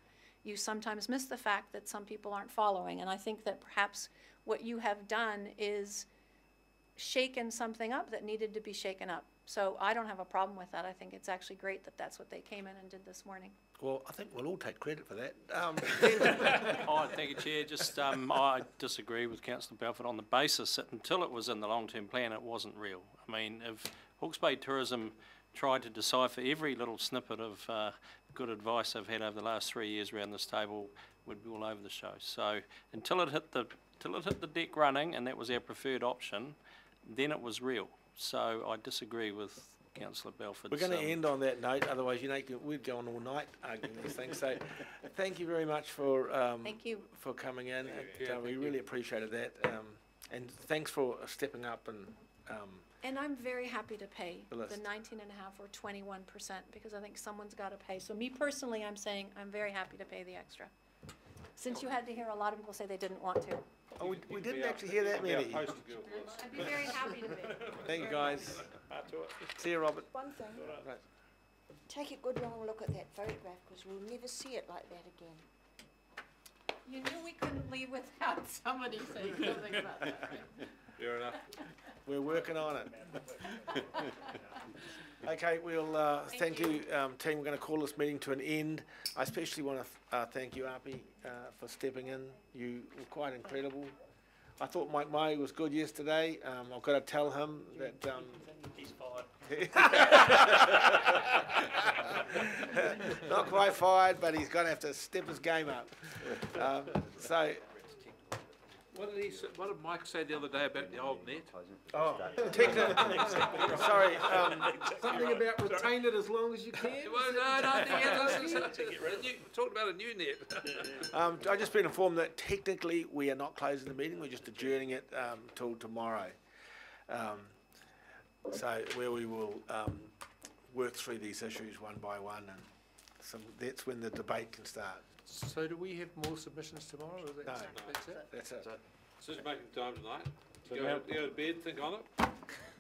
you sometimes miss the fact that some people aren't following. And I think that perhaps what you have done is shaken something up that needed to be shaken up. So I don't have a problem with that. I think it's actually great that that's what they came in and did this morning. Well, I think we'll all take credit for that. Thank you, Chair. Just I disagree with Councillor Balfour on the basis that until it was in the long-term plan, it wasn't real. I mean, if Hawke's Bay Tourism tried to decipher every little snippet of good advice I've had over the last 3 years around this table, we'd be all over the show. So until it hit the deck running, and that was our preferred option, then it was real. So I disagree with Councillor Balfour. We're going to end on that note, otherwise we'd go on all night arguing these things. So thank you very much for thank you for coming in. We really appreciated that, and thanks for stepping up and I'm very happy to pay the 19.5 or 21%, because I think someone's got to pay. So me personally, I'm saying I'm very happy to pay the extra. since you had to hear a lot of people say they didn't want to. Oh, we didn't actually hear that many. I'd be very happy to be. Thank you, guys. See you, Robert. One thing, Right. take a good long look at that photograph because we'll never see it like that again. You knew we couldn't leave without somebody saying something about that, right? Fair enough. We're working on it. Okay, we'll thank you, team. We're going to call this meeting to an end. I especially want to thank you, Api, for stepping in. You were quite incredible. I thought Mike Mai was good yesterday. I've got to tell him that... He's fired. Not quite fired, but he's going to have to step his game up. What did Mike say the other day about the old net? Oh, sorry. Something about retain it as long as you can? Well, no, talking about a new net. I've just been informed that technically we are not closing the meeting, we're just adjourning it till tomorrow. So where we will work through these issues one by one, and that's when the debate can start. So do we have more submissions tomorrow? Or is that No, that's it? that's it. So just making time tonight. So Go to bed, think on it,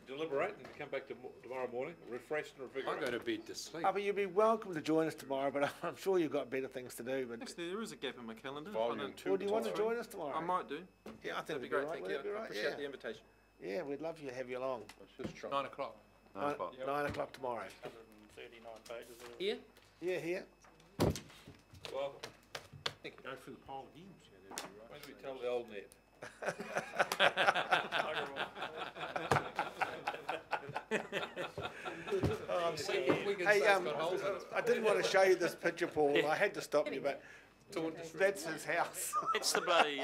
deliberate, and come back tomorrow morning, refreshed and revigorate. I go to bed to sleep. But you'd be welcome to join us tomorrow, but I'm sure you've got better things to do. But Actually, there is a gap in my calendar. Well, do you want to join us tomorrow? I might do. Yeah, I think That'd be it'd great. right. Thank Would you. that be I right? appreciate Yeah. the invitation. Yeah, we'd love you to have you along. 9 o'clock. 9 o'clock. 9 o'clock tomorrow. 139 pages. Here? Yeah, here. Well, thank you. Go through the poll again. When do we tell the old net? Hey, I didn't want to show you this picture, Paul. I had to stop you, but that's his house. It's the bloody